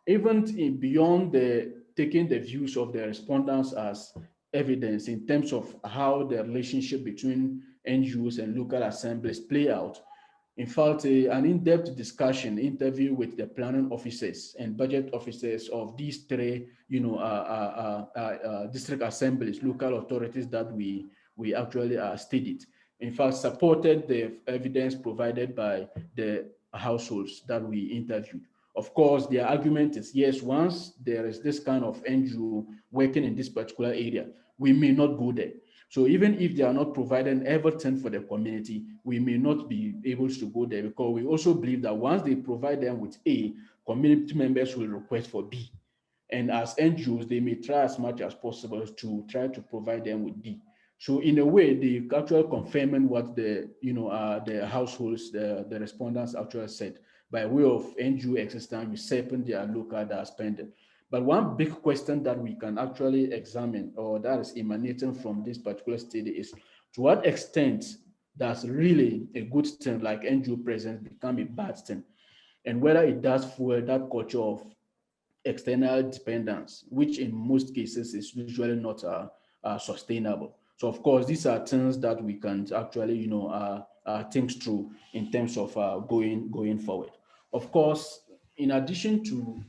even beyond taking the views of the respondents as evidence in terms of how the relationship between NGOs and local assemblies play out, in fact, an in-depth discussion, interview with the planning officers and budget officers of these three, district assemblies, local authorities that we actually studied, in fact, supported the evidence provided by the households that we interviewed. Of course, their argument is, yes, once there is this kind of NGO working in this particular area, we may not go there. So even if they are not providing everything for the community, we may not be able to go there, because we also believe that once they provide them with A, community members will request for B. And as NGOs, they may try as much as possible to try to provide them with D. So in a way, the actual confirming what the the households, the respondents actually said by way of NGO existence, usurping their local spending. But one big question that we can actually examine, or that is emanating from this particular study, is to what extent does really a good thing like NGO presence become a bad thing, and whether it does fuel that culture of external dependence, which in most cases is usually not sustainable. So of course, these are things that we can actually, think through in terms of going forward. Of course, in addition to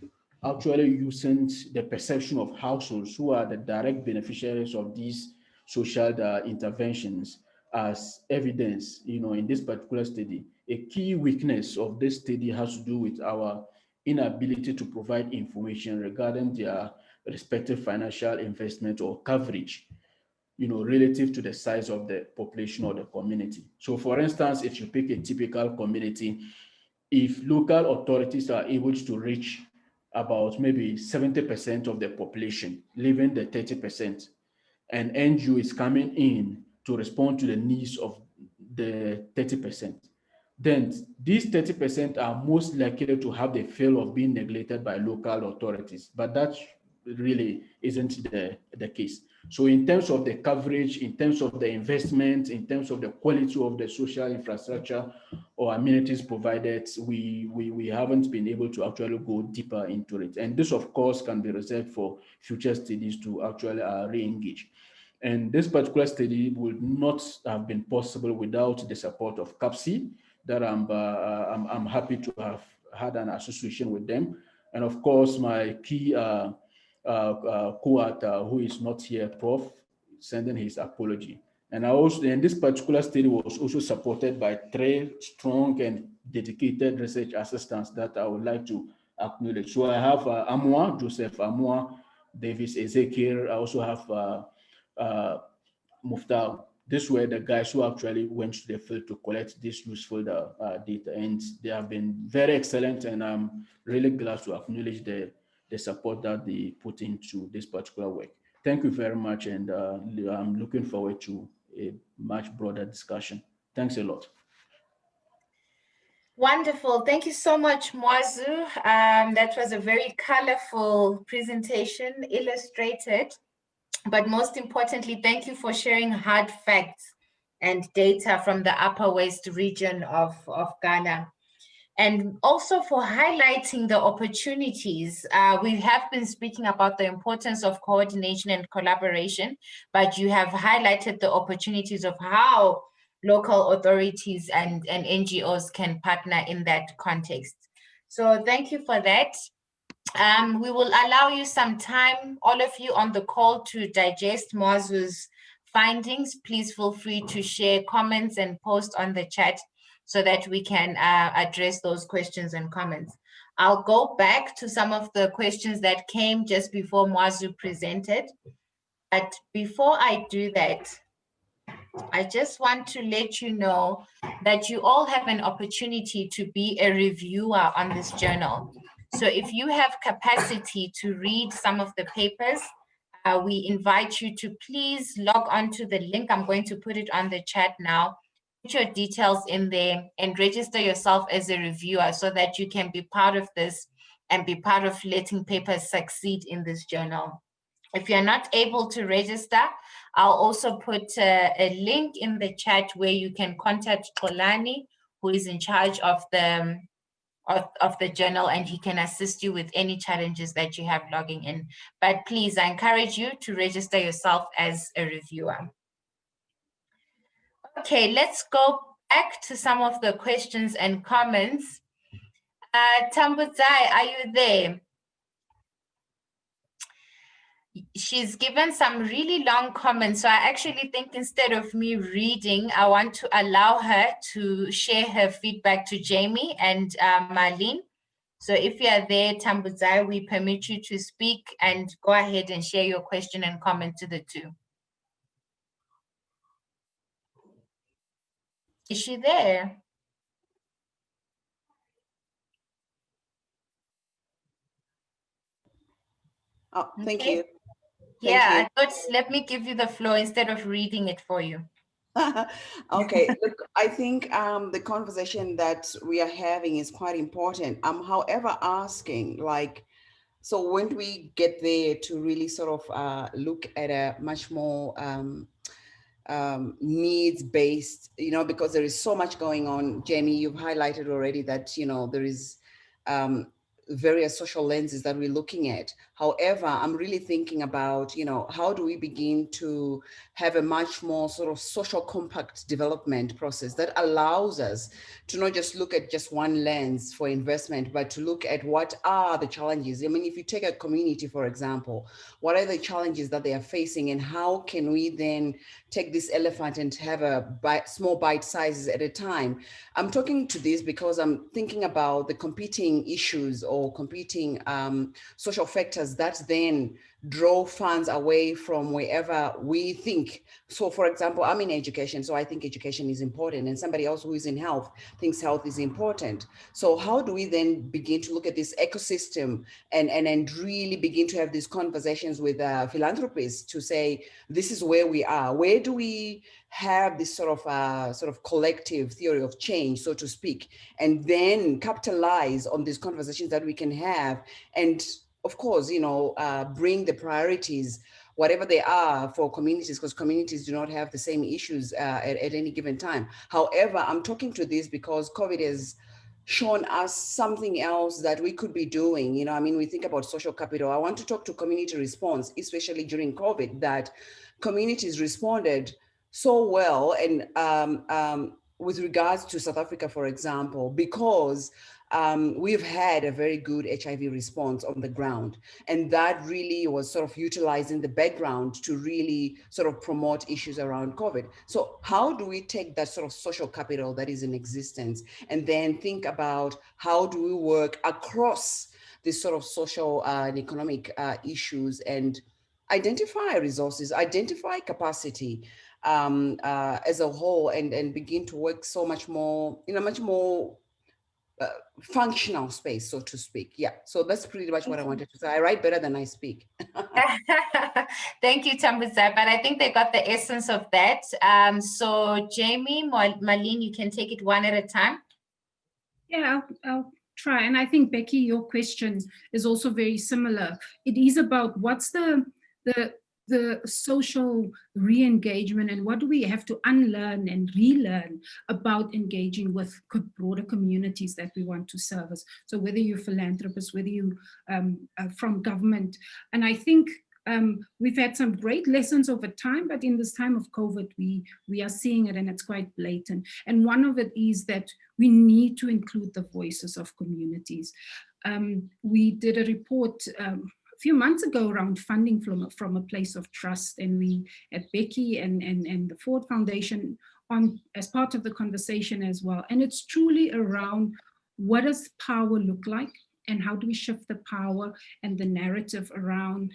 actually using the perception of households who are the direct beneficiaries of these social interventions as evidence, in this particular study, a key weakness of this study has to do with our inability to provide information regarding their respective financial investment or coverage, relative to the size of the population or the community. So for instance, if you pick a typical community, if local authorities are able to reach about maybe 70% of the population, leaving the 30%, and NGO is coming in to respond to the needs of the 30%, then these 30% are most likely to have the feel of being neglected by local authorities, but that really isn't the case. So in terms of the coverage, in terms of the investment, in terms of the quality of the social infrastructure or amenities provided, we haven't been able to actually go deeper into it. And this, of course, can be reserved for future studies to actually re-engage. And this particular study would not have been possible without the support of CAPSI, that I'm happy to have had an association with them. And of course, my key co-author, who is not here, Prof, sending his apology. And this particular study was also supported by 3 strong and dedicated research assistants that I would like to acknowledge. So I have Joseph Amua, Davis Ezekiel. I also have Muftar. These were the guys who actually went to the field to collect this useful data, and they have been very excellent, and I'm really glad to acknowledge the support that they put into this particular work. Thank you very much, and I'm looking forward to a much broader discussion. Thanks a lot. Wonderful. Thank you so much, Muazu. That was a very colorful presentation, illustrated. But most importantly, thank you for sharing hard facts and data from the Upper West region of Ghana. And also for highlighting the opportunities. We have been speaking about the importance of coordination and collaboration, but you have highlighted the opportunities of how local authorities and NGOs can partner in that context. So thank you for that. We will allow you some time, all of you on the call, to digest Muazu's findings. Please feel free to share comments and post on the chat so that we can address those questions and comments. I'll go back to some of the questions that came just before Muazu presented. But before I do that, I just want to let you know that you all have an opportunity to be a reviewer on this journal. So if you have capacity to read some of the papers, we invite you to please log on to the link. I'm going to put it on the chat now. Put your details in there and register yourself as a reviewer so that you can be part of this and be part of letting papers succeed in this journal. If you're not able to register, I'll also put a link in the chat where you can contact Xolani, who is in charge of the journal, and he can assist you with any challenges that you have logging in. But please, I encourage you to register yourself as a reviewer. Okay, let's go back to some of the questions and comments. Tambuzai, are you there? She's given some really long comments. So I actually think instead of me reading, I want to allow her to share her feedback to Jamie and Marlene. So if you are there, Tambuzai, we permit you to speak and go ahead and share your question and comment to the two. Is she there? Oh, thank you. Yeah, I thought let me give you the floor instead of reading it for you. Okay, look, I think the conversation that we are having is quite important. I'm, however, asking, like, so when do we get there to really sort of look at a much more needs-based, you know, because there is so much going on. Jamie, you've highlighted already that, you know, there is various social lenses that we're looking at. However, I'm really thinking about, you know, how do we begin to have a much more sort of social compact development process that allows us to not just look at just one lens for investment, but to look at what are the challenges. I mean, if you take a community, for example, what are the challenges that they are facing, and how can we then take this elephant and have small bite sizes at a time? I'm talking to this because I'm thinking about the competing issues or competing social factors that then draw funds away from wherever we think. So for example, I'm in education, so I think education is important, and somebody else who is in health thinks health is important. So how do we then begin to look at this ecosystem and really begin to have these conversations with philanthropists to say, this is where we are. Where do we have this sort of collective theory of change, so to speak, and then capitalize on these conversations that we can have, and of course, you know, bring the priorities, whatever they are, for communities, because communities do not have the same issues at any given time. However, I'm talking to this because COVID has shown us something else that we could be doing. You know, I mean, we think about social capital. I want to talk to community response, especially during COVID, that communities responded so well, and with regards to South Africa, for example, because we've had a very good HIV response on the ground. And that really was sort of utilized in the background to really sort of promote issues around COVID. So how do we take that sort of social capital that is in existence and then think about how do we work across this sort of social and economic issues and identify resources, identify capacity as a whole, and begin to work so much more, in a much more functional space, so to speak. Yeah, so that's pretty much what I wanted to say. I write better than I speak. Thank you, Tambuza, but I think they got the essence of that. So Jamie, Marlene, you can take it one at a time. Yeah, I'll try. And I think, Becky, your question is also very similar. It is about what's the social re-engagement, and what do we have to unlearn and relearn about engaging with broader communities that we want to service. So whether you're philanthropists, whether you from government, and I think we've had some great lessons over time, but in this time of COVID, we are seeing it, and it's quite blatant. And one of it is that we need to include the voices of communities. We did a report a few months ago around funding from a place of trust, and we at Becky and the Ford Foundation on as part of the conversation as well. And it's truly around what does power look like, and how do we shift the power and the narrative around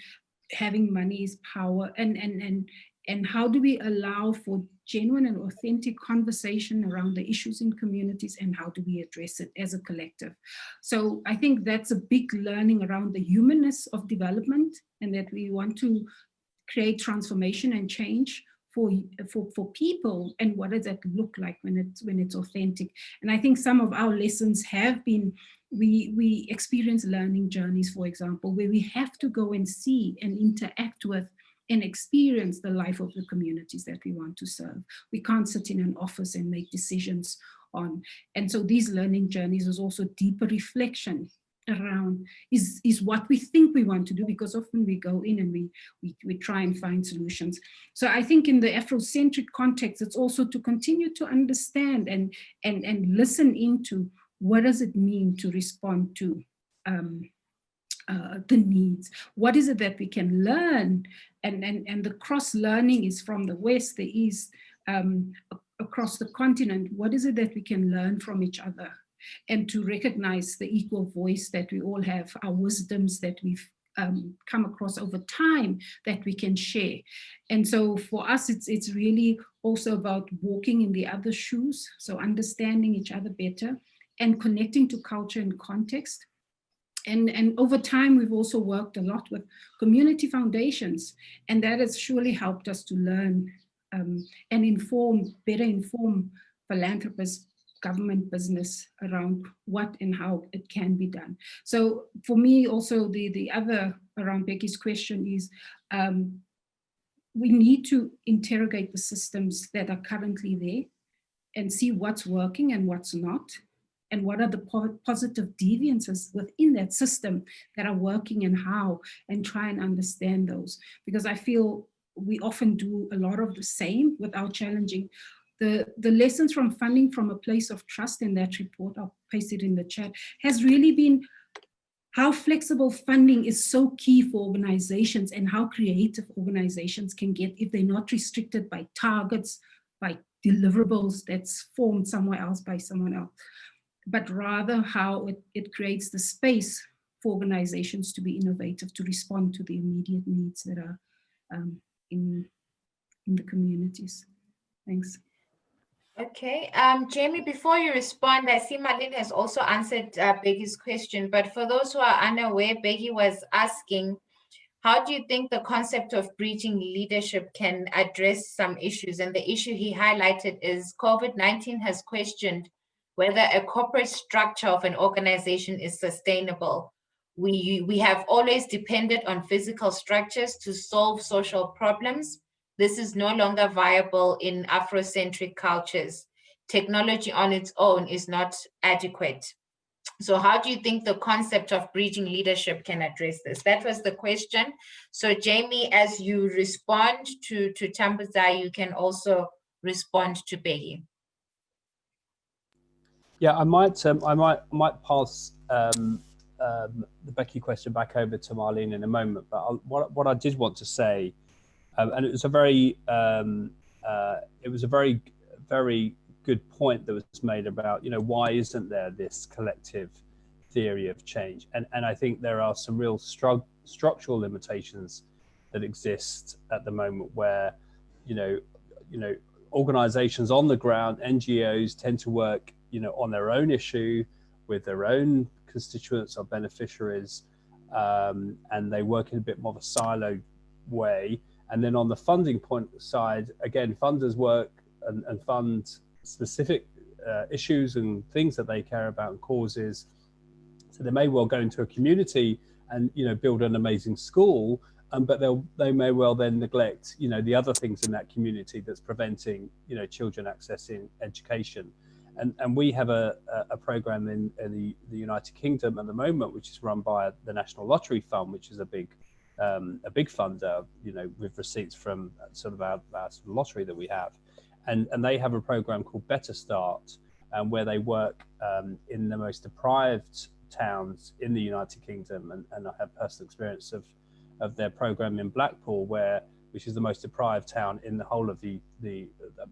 having money is power, and how do we allow for genuine and authentic conversation around the issues in communities, and how do we address it as a collective? So I think that's a big learning around the humanness of development, and that we want to create transformation and change for people, and what does that look like when it's authentic. And I think some of our lessons have been, we experience learning journeys, for example, where we have to go and see and interact with and experience the life of the communities that we want to serve. We can't sit in an office and make decisions on. And so these learning journeys is also deeper reflection around is what we think we want to do, because often we go in and we try and find solutions. So I think in the Afrocentric context, it's also to continue to understand and listen into what does it mean to respond to the needs. What is it that we can learn? And the cross-learning is from the West, the East, across the continent. What is it that we can learn from each other? And to recognize the equal voice that we all have, our wisdoms that we've come across over time that we can share. And so for us, it's really also about walking in the other shoes, so understanding each other better and connecting to culture and context, And over time, we've also worked a lot with community foundations, and that has surely helped us to learn and better inform philanthropists, government, business around what and how it can be done. So for me, also the other around Becky's question is, we need to interrogate the systems that are currently there and see what's working and what's not, and what are the positive deviances within that system that are working and how, and try and understand those. Because I feel we often do a lot of the same without challenging. The lessons from funding from a place of trust in that report, I'll paste it in the chat, has really been how flexible funding is so key for organizations, and how creative organizations can get if they're not restricted by targets, by deliverables that's formed somewhere else by someone else, but rather how it creates the space for organizations to be innovative, to respond to the immediate needs that are in the communities. Thanks. Okay, Jamie, before you respond, I see Marlene has also answered Becky's question, but for those who are unaware, Becky was asking, how do you think the concept of bridging leadership can address some issues? And the issue he highlighted is COVID-19 has questioned whether a corporate structure of an organization is sustainable. We have always depended on physical structures to solve social problems. This is no longer viable in Afrocentric cultures. Technology on its own is not adequate. So how do you think the concept of bridging leadership can address this? That was the question. So Jamie, as you respond to Tambuzai, you can also respond to Becky. Yeah, I might pass the Becky question back over to Marlene in a moment. But what I did want to say, and it was a very very good point that was made about, why isn't there this collective theory of change? And I think there are some real structural limitations that exist at the moment, where organizations on the ground, NGOs, tend to work on their own issue with their own constituents or beneficiaries, and they work in a bit more of a siloed way. And then on the funding point side, again, funders work and fund specific issues and things that they care about and causes. So they may well go into a community and build an amazing school, but they may well then neglect the other things in that community that's preventing children accessing education. And we have a program in the United Kingdom at the moment, which is run by the National Lottery Fund, which is a big funder, with receipts from sort of our lottery that we have. And they have a program called Better Start, where they work in the most deprived towns in the United Kingdom. And I have personal experience of their program in Blackpool, which is the most deprived town in the whole of the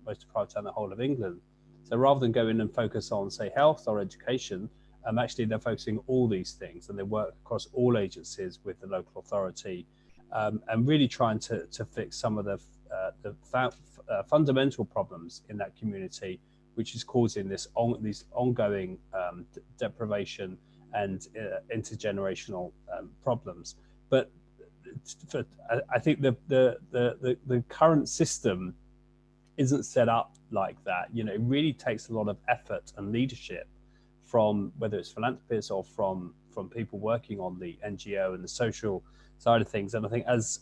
most deprived town in the whole of England. So rather than go in and focus on, say, health or education, actually they're focusing all these things, and they work across all agencies with the local authority, and really trying to fix some of the fundamental problems in that community, which is causing these ongoing deprivation and intergenerational problems. But I think the current system isn't set up like that. It really takes a lot of effort and leadership from whether it's philanthropists or from people working on the NGO and the social side of things. And I think as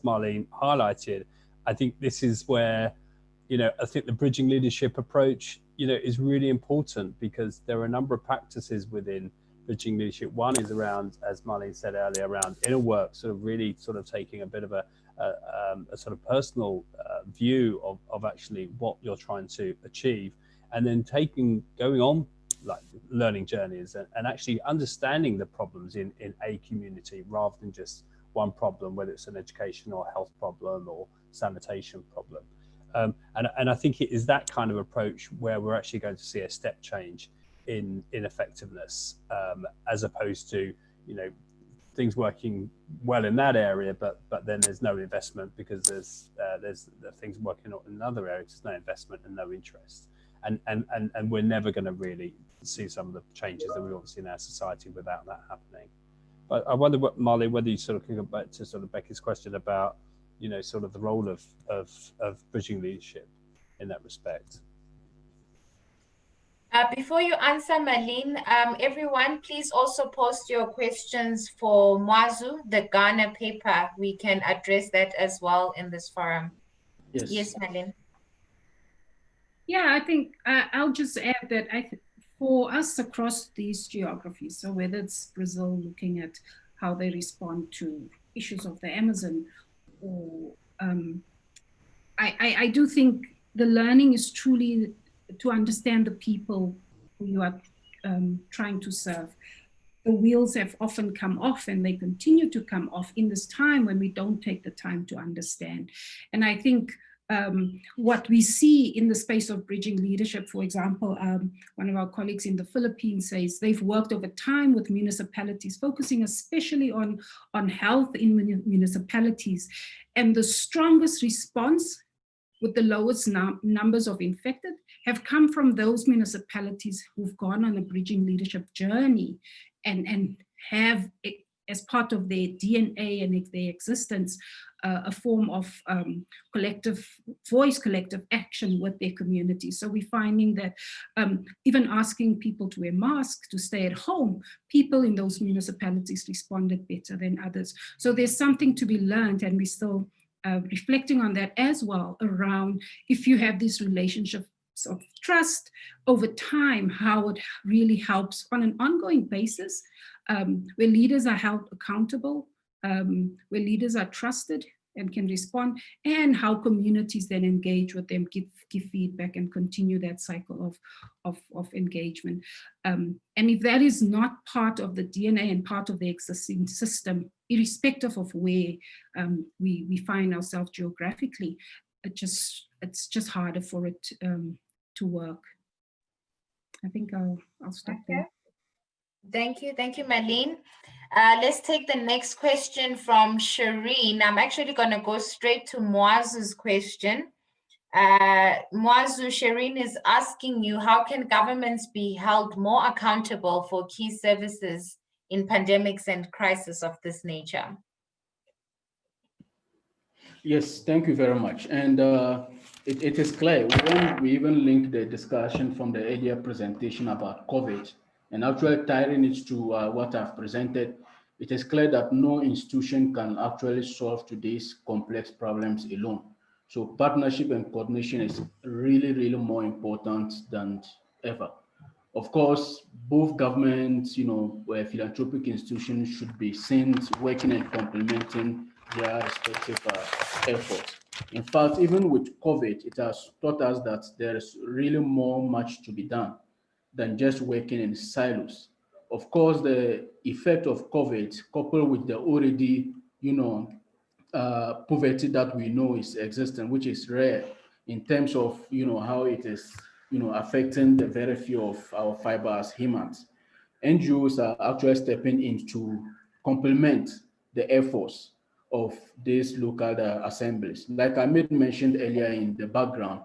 Marlene highlighted, I think this is where, I think the bridging leadership approach, is really important, because there are a number of practices within bridging leadership. One is around, as Marlene said earlier, around inner work, sort of really sort of taking a bit of a sort of personal view of actually what you're trying to achieve, and then going on like learning journeys and actually understanding the problems in a community, rather than just one problem, whether it's an education or health problem or sanitation problem. And I think it is that kind of approach where we're actually going to see a step change in effectiveness, as opposed to things working well in that area, but then there's no investment because there's things working in other areas, there's no investment and no interest, and we're never going to really see some of the changes that we want to see in our society without that happening. I wonder, what, Marlene, whether you sort of can go back to sort of Becky's question about, sort of the role of bridging leadership in that respect. Before you answer, Marlene, everyone, please also post your questions for Muazu, the Ghana paper. We can address that as well in this forum. Yes, Marlene. Yeah, I think I'll just add that for us across these geographies, so whether it's Brazil looking at how they respond to issues of the Amazon, or I do think the learning is truly to understand the people who you are trying to serve. The wheels have often come off, and they continue to come off in this time when we don't take the time to understand. And I think what we see in the space of bridging leadership, for example, one of our colleagues in the Philippines says they've worked over time with municipalities, focusing especially on health in municipalities. And the strongest response with the lowest numbers of infected have come from those municipalities who've gone on a bridging leadership journey and have, as part of their DNA and their existence, a form of collective voice, collective action with their community. So we're finding that even asking people to wear masks, to stay at home, people in those municipalities responded better than others. So there's something to be learned, and we're still reflecting on that as well, around if you have these relationships of trust over time, how it really helps on an ongoing basis, where leaders are held accountable, where leaders are trusted and can respond, and how communities then engage with them, give feedback, and continue that cycle of engagement. And if that is not part of the DNA and part of the existing system, irrespective of where we find ourselves geographically, it's just harder for it to work. I think I'll stop there. Thank you, Marlene. Let's take the next question from Shireen. I'm actually going to go straight to Muazu's question. Muazu, Shireen is asking you, how can governments be held more accountable for key services in pandemics and crises of this nature? Yes, thank you very much. And it is clear when we even link the discussion from the earlier presentation about COVID and actually tying it to what I've presented, it is clear that no institution can actually solve today's complex problems alone. So partnership and coordination is really, really more important than ever. Of course, both governments, where philanthropic institutions should be seen working and complementing their respective efforts. In fact, even with COVID, it has taught us that there is really much to be done than just working in silos. Of course, the effect of COVID, coupled with the already, poverty that we know is existent, which is rare in terms of, how it is, affecting the very few of our fiber as humans. NGOs are actually stepping in to complement the efforts of these local assemblies. Like I made mentioned earlier in the background,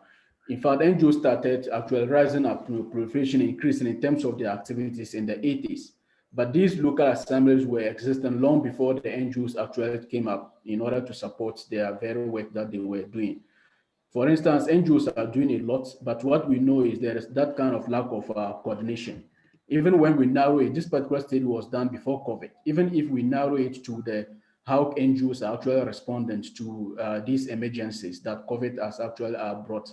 in fact, NGOs started actually rising up, proliferation increasing in terms of their activities in the 80s. But these local assemblies were existing long before the NGOs actually came up in order to support their very work that they were doing. For instance, NGOs are doing a lot, but what we know is there is that kind of lack of coordination. Even when we narrow it, this particular study was done before COVID. Even if we narrow it to how NGOs are actually responding to these emergencies that COVID has actually brought,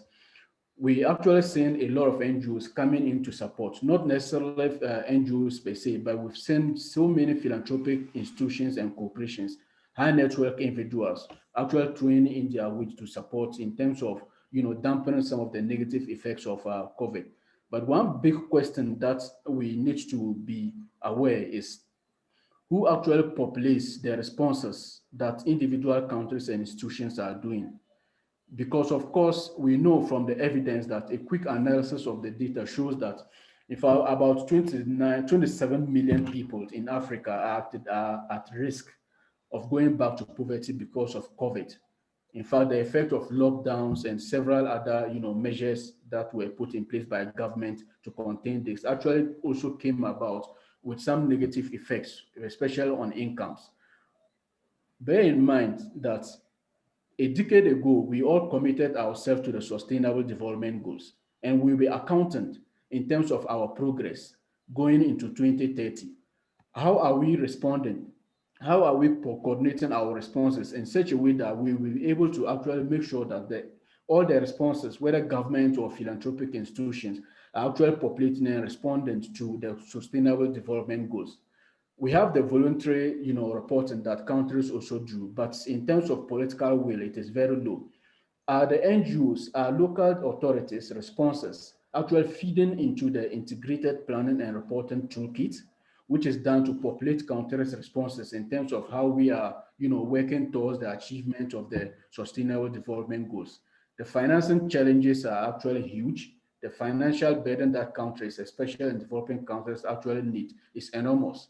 we actually seen a lot of NGOs coming in to support, not necessarily NGOs per se, but we've seen so many philanthropic institutions and corporations, high network individuals actually throwing in their weight to support in terms of, dampening some of the negative effects of COVID. But one big question that we need to be aware is who actually populates the responses that individual countries and institutions are doing. Because of course, we know from the evidence that a quick analysis of the data shows that in fact, about 27 million people in Africa are at risk of going back to poverty because of COVID. In fact, the effect of lockdowns and several other measures that were put in place by government to contain this actually also came about with some negative effects, especially on incomes. Bear in mind that a decade ago, we all committed ourselves to the Sustainable Development Goals, and we'll be accountant in terms of our progress going into 2030. How are we responding? How are we coordinating our responses in such a way that we will be able to actually make sure that all the responses, whether government or philanthropic institutions, are actually populating and responding to the Sustainable Development Goals? We have the voluntary, reporting that countries also do, but in terms of political will, it is very low. Are the NGOs, local authorities' responses actually feeding into the integrated planning and reporting toolkit, which is done to populate countries' responses in terms of how we are, working towards the achievement of the Sustainable Development Goals? The financing challenges are actually huge. The financial burden that countries, especially in developing countries, actually need is enormous.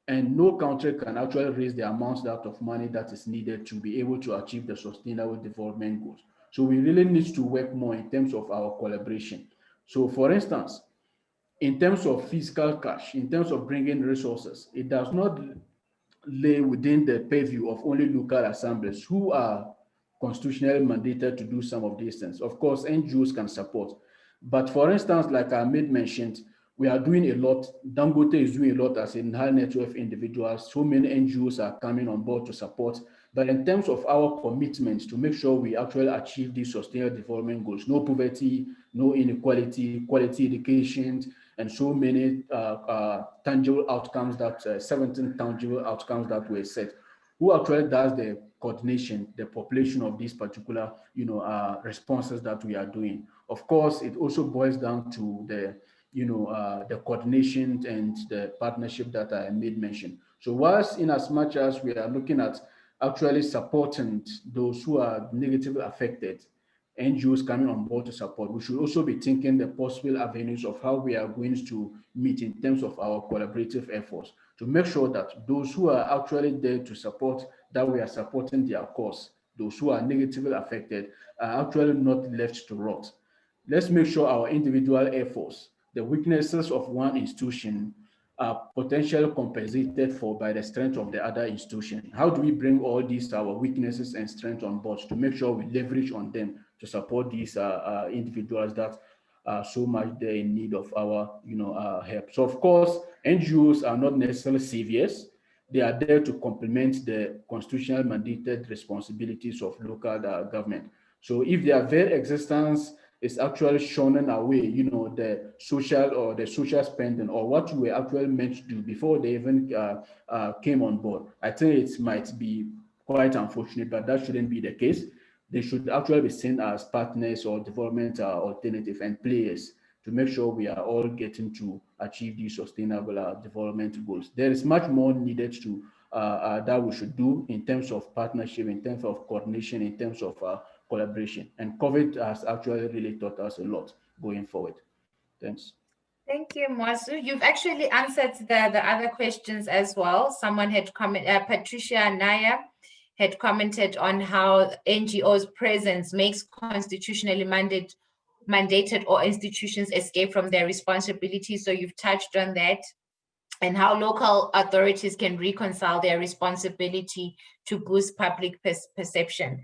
And no country can actually raise the amounts of money that is needed to be able to achieve the Sustainable Development Goals. So we really need to work more in terms of our collaboration. So for instance, in terms of fiscal cash, in terms of bringing resources, it does not lay within the purview of only local assemblies who are constitutionally mandated to do some of these things. Of course, NGOs can support. But for instance, like I made mentioned, we are doing a lot. Dangote is doing a lot as a high net worth individual. So many NGOs are coming on board to support. But in terms of our commitment to make sure we actually achieve these sustainable development goals, no poverty, no inequality, quality education, and so many tangible outcomes, 17 tangible outcomes that were set. Who actually does the coordination, the population of these particular, responses that we are doing? Of course, it also boils down to the coordination and the partnership that I made mention. So whilst in as much as we are looking at actually supporting those who are negatively affected, NGOs coming on board to support, we should also be thinking the possible avenues of how we are going to meet in terms of our collaborative efforts to make sure that those who are actually there to support, that we are supporting their cause, those who are negatively affected are actually not left to rot. Let's make sure our individual efforts, the weaknesses of one institution, are potentially compensated for by the strength of the other institution. How do we bring all these our weaknesses and strengths on board to make sure we leverage on them to support these individuals that are so much there in need of our help? So of course, NGOs are not necessarily saviors. They are there to complement the constitutional mandated responsibilities of local government. So if their very existence is actually shunning away, the social spending or what we were actually meant to do before they even came on board, I think it might be quite unfortunate, but that shouldn't be the case. They should actually be seen as partners or development alternative and players to make sure we are all getting to achieve these sustainable development goals. There is much more needed to that we should do in terms of partnership, in terms of coordination, in terms of collaboration. And COVID has actually really taught us a lot going forward. Thanks. Thank you, Muazu. You've actually answered the other questions as well. Someone had commented, Patricia Naya had commented on how NGOs' presence makes constitutionally mandated or institutions escape from their responsibilities. So you've touched on that, and how local authorities can reconcile their responsibility to boost public perception.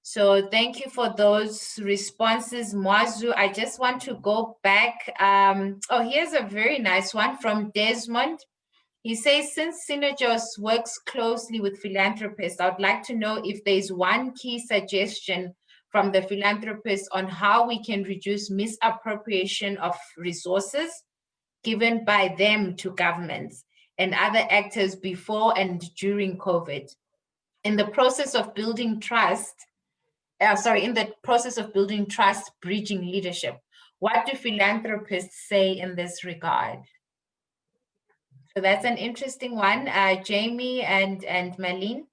So thank you for those responses, Muazu. I just want to go back. Here's a very nice one from Desmond. He says, since Synergos works closely with philanthropists, I would like to know if there's one key suggestion from the philanthropists on how we can reduce misappropriation of resources given by them to governments and other actors before and during COVID. In the process of building trust, bridging leadership. What do philanthropists say in this regard? So that's an interesting one. Jamie and Marlene?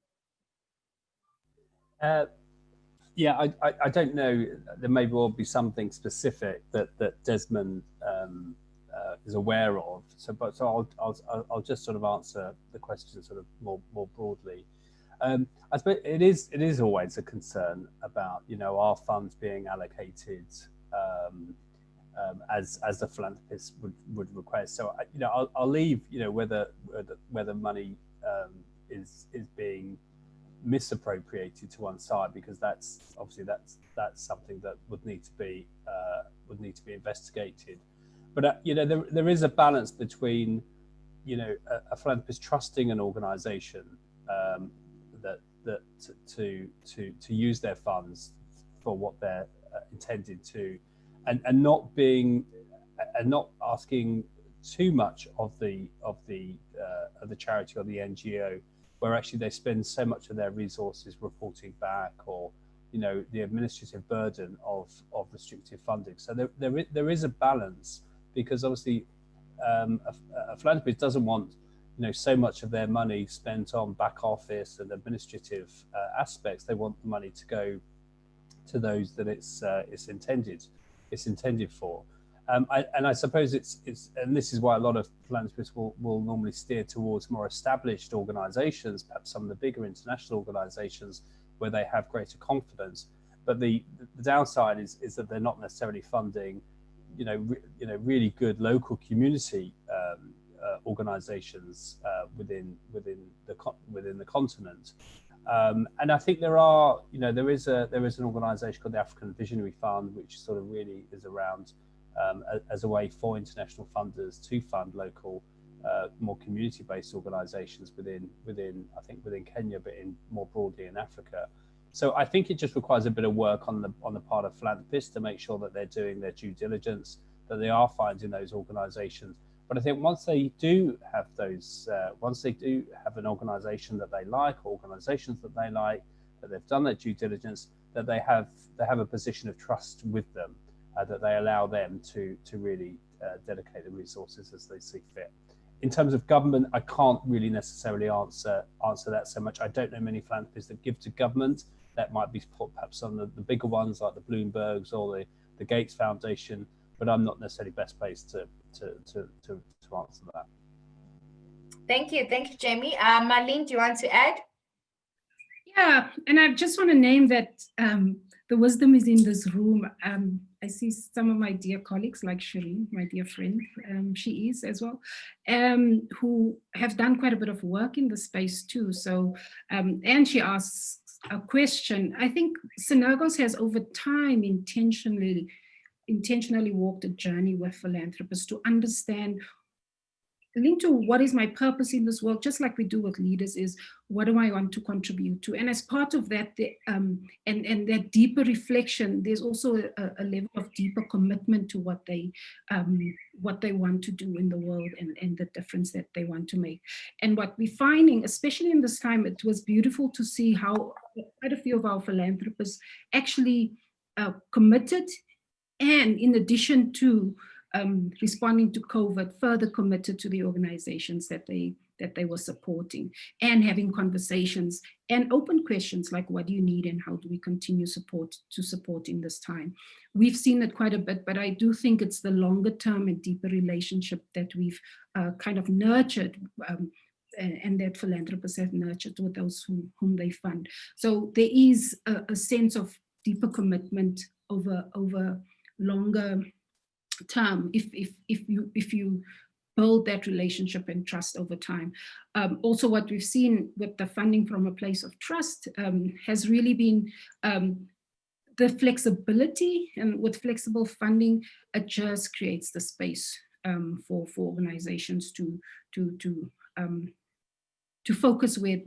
Yeah, I don't know. There may well be something specific that Desmond is aware of. So I'll just sort of answer the question sort of more broadly. I suppose it is always a concern about our funds being allocated as the philanthropist would request. So I'll leave whether money is being misappropriated to one side, because that's something that would need to be investigated. But there is a balance between a philanthropist trusting an organisation to use their funds for what they're intended to, and not asking too much of the charity or the NGO, where actually they spend so much of their resources reporting back, or the administrative burden of restrictive funding. So there is a balance, because obviously a philanthropist doesn't want so much of their money spent on back office and administrative aspects. They want the money to go to those that it's intended for. And I suppose it's and this is why a lot of philanthropists will normally steer towards more established organizations, perhaps some of the bigger international organizations where they have greater confidence. But the downside is that they're not necessarily funding really good local community organizations within the continent. And I think there is an organization called the African Visionary Fund, which sort of really is around as a way for international funders to fund local, more community-based organizations within Kenya, but more broadly in Africa. So I think it just requires a bit of work on the part of philanthropists to make sure that they're doing their due diligence, that they are finding those organizations. But I think once they do have an organization that they like, or organizations that they like, that they've done their due diligence, that they have a position of trust with them, that they allow them to really dedicate the resources as they see fit. In terms of government, I can't really necessarily answer that so much. I don't know many philanthropists that give to government. That might be perhaps some of the bigger ones like the Bloombergs or the Gates Foundation, but I'm not necessarily best placed to answer that. Thank you, Jamie. Marlene, do you want to add? Yeah, and I just want to name that the wisdom is in this room. I see some of my dear colleagues like Shireen, my dear friend, she is as well, who have done quite a bit of work in the space too. So, and she asks a question. I think Synergos has over time intentionally walked a journey with philanthropists to understand, linked to what is my purpose in this world, just like we do with leaders, is what do I want to contribute to? And as part of that, and that deeper reflection, there's also a level of deeper commitment to what they want to do in the world, and the difference that they want to make. And what we're finding, especially in this time, it was beautiful to see how quite a few of our philanthropists actually committed, and in addition to responding to COVID, further committed to the organizations that they were supporting, and having conversations and open questions like, what do you need and how do we continue to support in this time? We've seen it quite a bit, but I do think it's the longer term and deeper relationship that we've kind of nurtured, and that philanthropists have nurtured with those whom they fund. So there is a sense of deeper commitment over longer term if you build that relationship and trust over time. Also, what we've seen with the funding from a place of trust has really been the flexibility, and with flexible funding, it just creates the space for organizations to focus where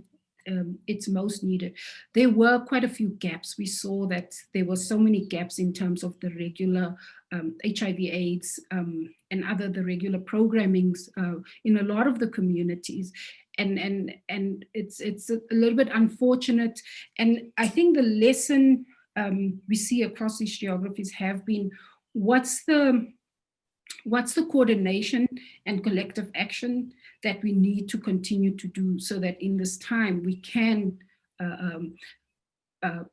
it's most needed. There were quite a few gaps. We saw that there were so many gaps in terms of the regular HIV/AIDS and the regular programmings in a lot of the communities, and it's a little bit unfortunate. And I think the lesson we see across these geographies have been, what's the coordination and collective action that we need to continue to do, so that in this time we can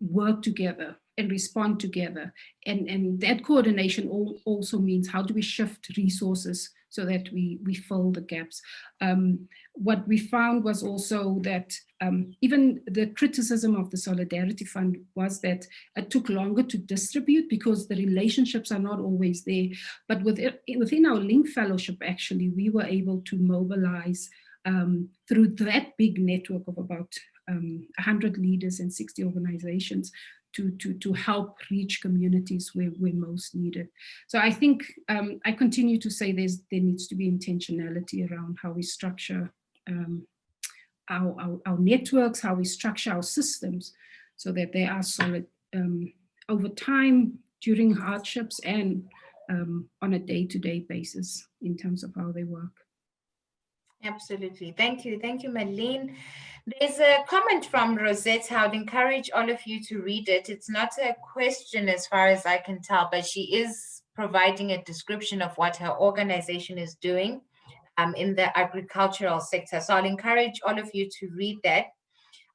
work together and respond together. And that coordination also means how do we shift resources so that we fill the gaps. What we found was also that even the criticism of the Solidarity Fund was that it took longer to distribute because the relationships are not always there. But within our Link Fellowship, actually, we were able to mobilize through that big network of about 100 leaders and 60 organizations to help reach communities where most needed. So I think I continue to say there needs to be intentionality around how we structure our networks, how we structure our systems so that they are solid over time, during hardships, and on a day-to-day basis in terms of how they work. Absolutely. Thank you. Thank you, Marlene. There's a comment from Rosette. I would encourage all of you to read it. It's not a question as far as I can tell, but she is providing a description of what her organization is doing in the agricultural sector. So I'll encourage all of you to read that.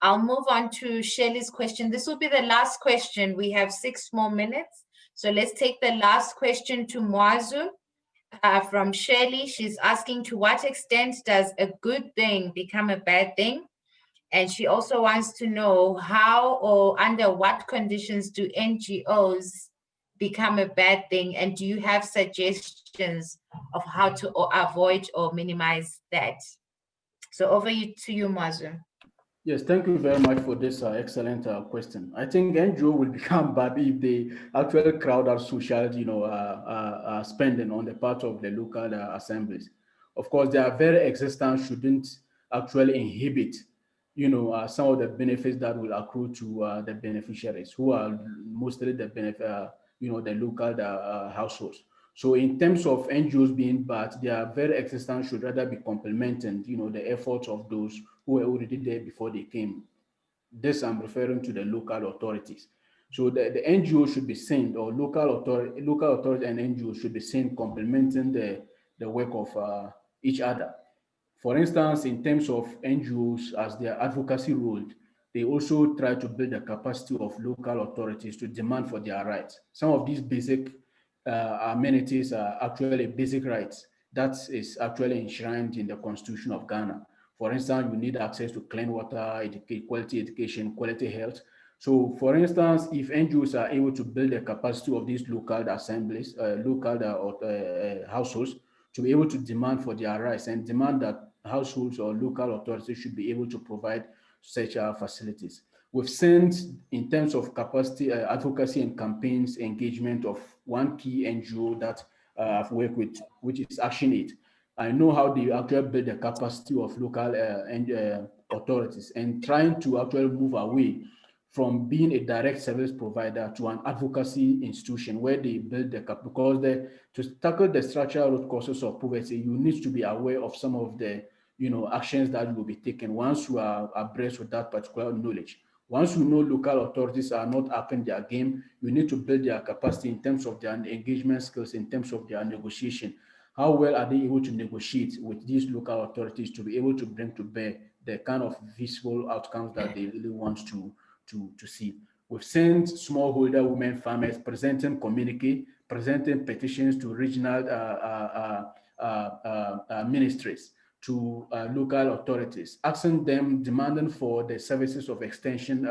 I'll move on to Shirley's question. This will be the last question. We have 6 more minutes. So let's take the last question to Muazu. From Shirley, she's asking, to what extent does a good thing become a bad thing? And she also wants to know how or under what conditions do NGOs become a bad thing? And do you have suggestions of how to avoid or minimize that? So over to you, Muazu. Yes, thank you very much for this excellent question. I think NGO will become bad if they actually crowd out social, spending on the part of the local assemblies. Of course, their very existence shouldn't actually inhibit, some of the benefits that will accrue to the beneficiaries, who are mostly the the local households. So in terms of NGOs being bad, their very existence should rather be complementing, the efforts of those who were already there before they came. This I'm referring to the local authorities. So the NGO should be seen, or local authority and NGOs should be seen complementing the work of each other. For instance, in terms of NGOs as their advocacy role, they also try to build the capacity of local authorities to demand for their rights. Some of these basic amenities are actually basic rights that is actually enshrined in the Constitution of Ghana. For instance, you need access to clean water, quality education, quality health. So, for instance, if NGOs are able to build the capacity of these local assemblies, households, to be able to demand for their rights and demand that households or local authorities should be able to provide such facilities. We've seen, in terms of capacity, advocacy and campaigns engagement of one key NGO that I've worked with, which is ActionAid. I know how they actually build the capacity of local authorities and trying to actually move away from being a direct service provider to an advocacy institution where they build the because to tackle the structural root causes of poverty, you need to be aware of some of the actions that will be taken once you are abreast with that particular knowledge. Once you know local authorities are not upping their game, you need to build their capacity in terms of their engagement skills, in terms of their negotiation. How well are they able to negotiate with these local authorities to be able to bring to bear the kind of visible outcomes that they really want to see? We've seen smallholder women farmers presenting communique, presenting petitions to regional ministries, to local authorities, asking them, demanding for the services of extension,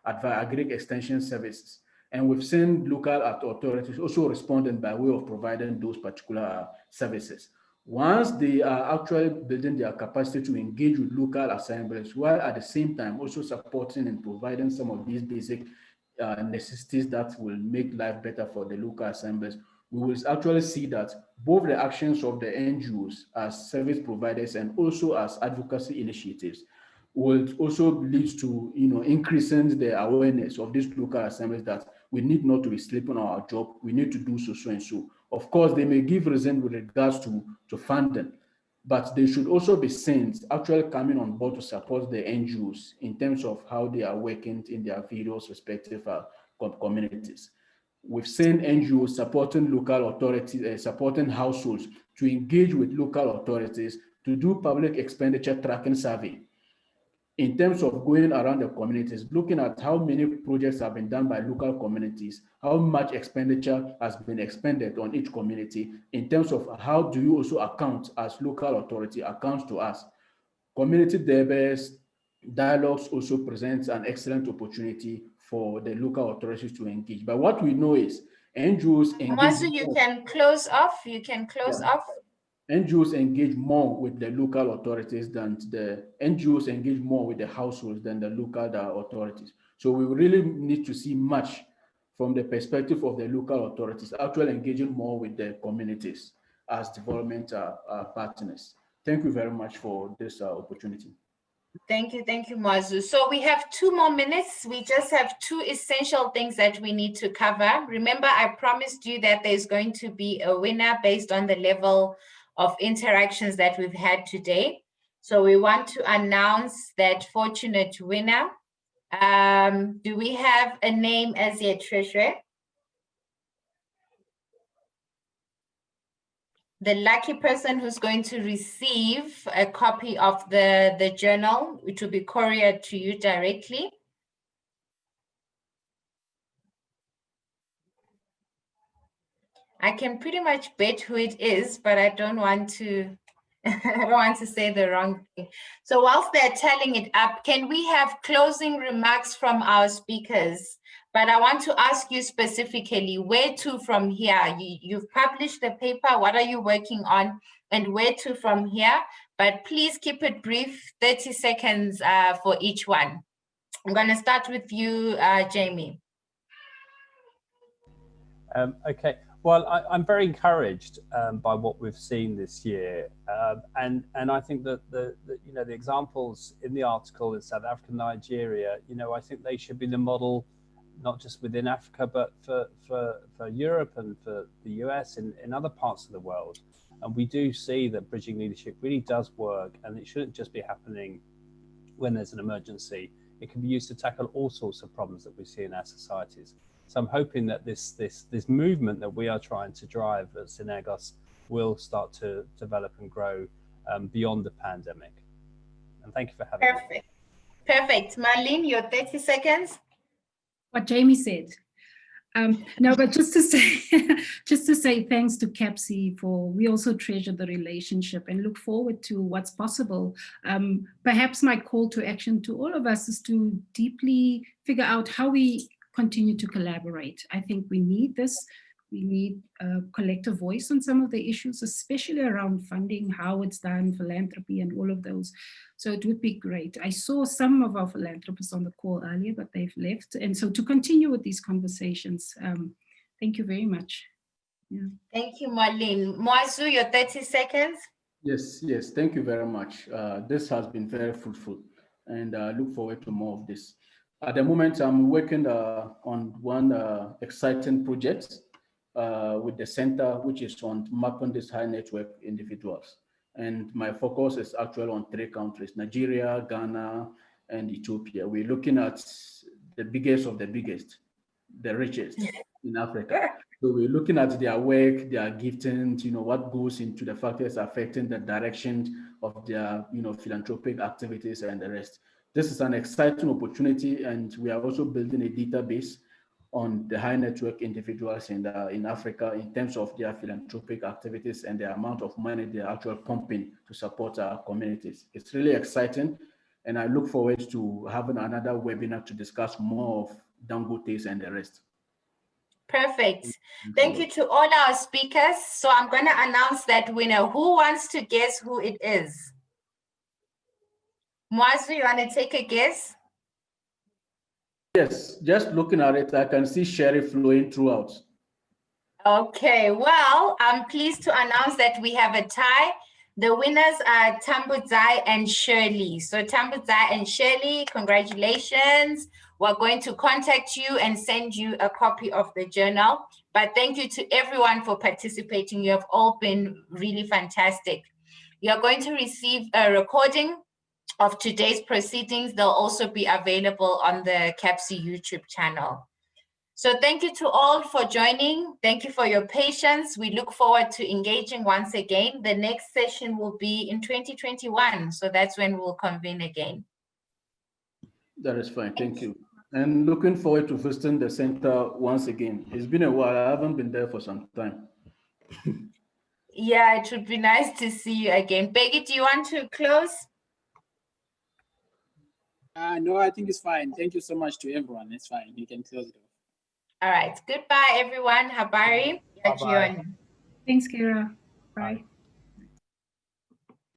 agri extension services. And we've seen local authorities also responding by way of providing those particular services. Once they are actually building their capacity to engage with local assemblies, while at the same time also supporting and providing some of these basic necessities that will make life better for the local assemblies, we will actually see that both the actions of the NGOs as service providers and also as advocacy initiatives will also lead to increasing the awareness of these local assemblies that we need not to be sleeping on our job, we need to do so and so. Of course, they may give reason with regards to funding, but they should also be seen actually coming on board to support the NGOs in terms of how they are working in their various respective communities. We've seen NGOs supporting local authorities, supporting households to engage with local authorities to do public expenditure tracking survey. in terms of going around the communities, looking at how many projects have been done by local communities, how much expenditure has been expended on each community, in terms of how do you also account as local authority accounts to us. Community dialogues also presents an excellent opportunity for the local authorities to engage. But what we know is NGOs engage. Muazu, you can close off. You can close off. NGOs engage more with the local authorities than the NGOs engage more with the households than the local authorities. So we really need to see much from the perspective of the local authorities, actually engaging more with the communities as development partners. Thank you very much for this opportunity. Thank you, Muazu. So we have 2 more minutes. We just have 2 essential things that we need to cover. Remember, I promised you that there's going to be a winner based on the level of interactions that we've had today. So we want to announce that fortunate winner. Do we have a name as yet, Treasurer? The lucky person who's going to receive a copy of the journal, which will be couriered to you directly. I can pretty much bet who it is, but I don't want to I don't want to say the wrong thing. So whilst they're telling it up, can we have closing remarks from our speakers? But I want to ask you specifically, where to from here? You've published the paper, what are you working on, and where to from here? But please keep it brief, 30 seconds for each one. I'm going to start with you, Jamie. Okay. Well, I'm very encouraged by what we've seen this year, and I think that the examples in the article in South Africa, Nigeria, I think they should be the model, not just within Africa, but for Europe and for the US and in other parts of the world. And we do see that bridging leadership really does work, and it shouldn't just be happening when there's an emergency. It can be used to tackle all sorts of problems that we see in our societies. So I'm hoping that this movement that we are trying to drive at Synergos will start to develop and grow beyond the pandemic. And thank you for having me. Perfect. Marlene, your 30 seconds. What Jamie said. No, but just to say thanks to CAPSI we also treasure the relationship and look forward to what's possible. Perhaps my call to action to all of us is to deeply figure out how we continue to collaborate. I think we need this. We need a collective voice on some of the issues, especially around funding, how it's done, philanthropy, and all of those. So it would be great. I saw some of our philanthropists on the call earlier, but they've left. And so to continue with these conversations, thank you very much. Yeah. Thank you, Marlene. Muazu, your 30 seconds. Yes, thank you very much. This has been very fruitful, and I look forward to more of this. At the moment, I'm working on one exciting project with the center, which is on mapping these high network individuals. And my focus is actually on 3 countries, Nigeria, Ghana, and Ethiopia. We're looking at the biggest of the biggest, the richest in Africa. So we're looking at their work, their gifting, what goes into the factors affecting the direction of their, philanthropic activities and the rest. This is an exciting opportunity, and we are also building a database on the high network individuals in Africa in terms of their philanthropic activities and the amount of money they're actually pumping to support our communities. It's really exciting, and I look forward to having another webinar to discuss more of Dangotes and the rest. Perfect. Thank you to all our speakers. So I'm going to announce that winner. Who wants to guess who it is? Muazu, you want to take a guess? Yes, just looking at it, I can see sherry flowing throughout. Okay, well, I'm pleased to announce that we have a tie. The winners are Tambudzai and Shirley. So Tambudzai and Shirley, congratulations. We're going to contact you and send you a copy of the journal. But thank you to everyone for participating. You have all been really fantastic. You're going to receive a recording of today's proceedings. They'll also be available on the CAPSI YouTube channel. So thank you to all for joining. Thank you for your patience. We look forward to engaging once again. The next session will be in 2021. So that's when we'll convene again. That is fine. Thank you. And looking forward to visiting the center once again. It's been a while. I haven't been there for some time. Yeah, it would be nice to see you again. Peggy, do you want to close? No, I think it's fine. Thank you so much to everyone. It's fine. You can close it off. All right. Goodbye, everyone. Habari. Bye-bye. Thanks, Kira. Bye.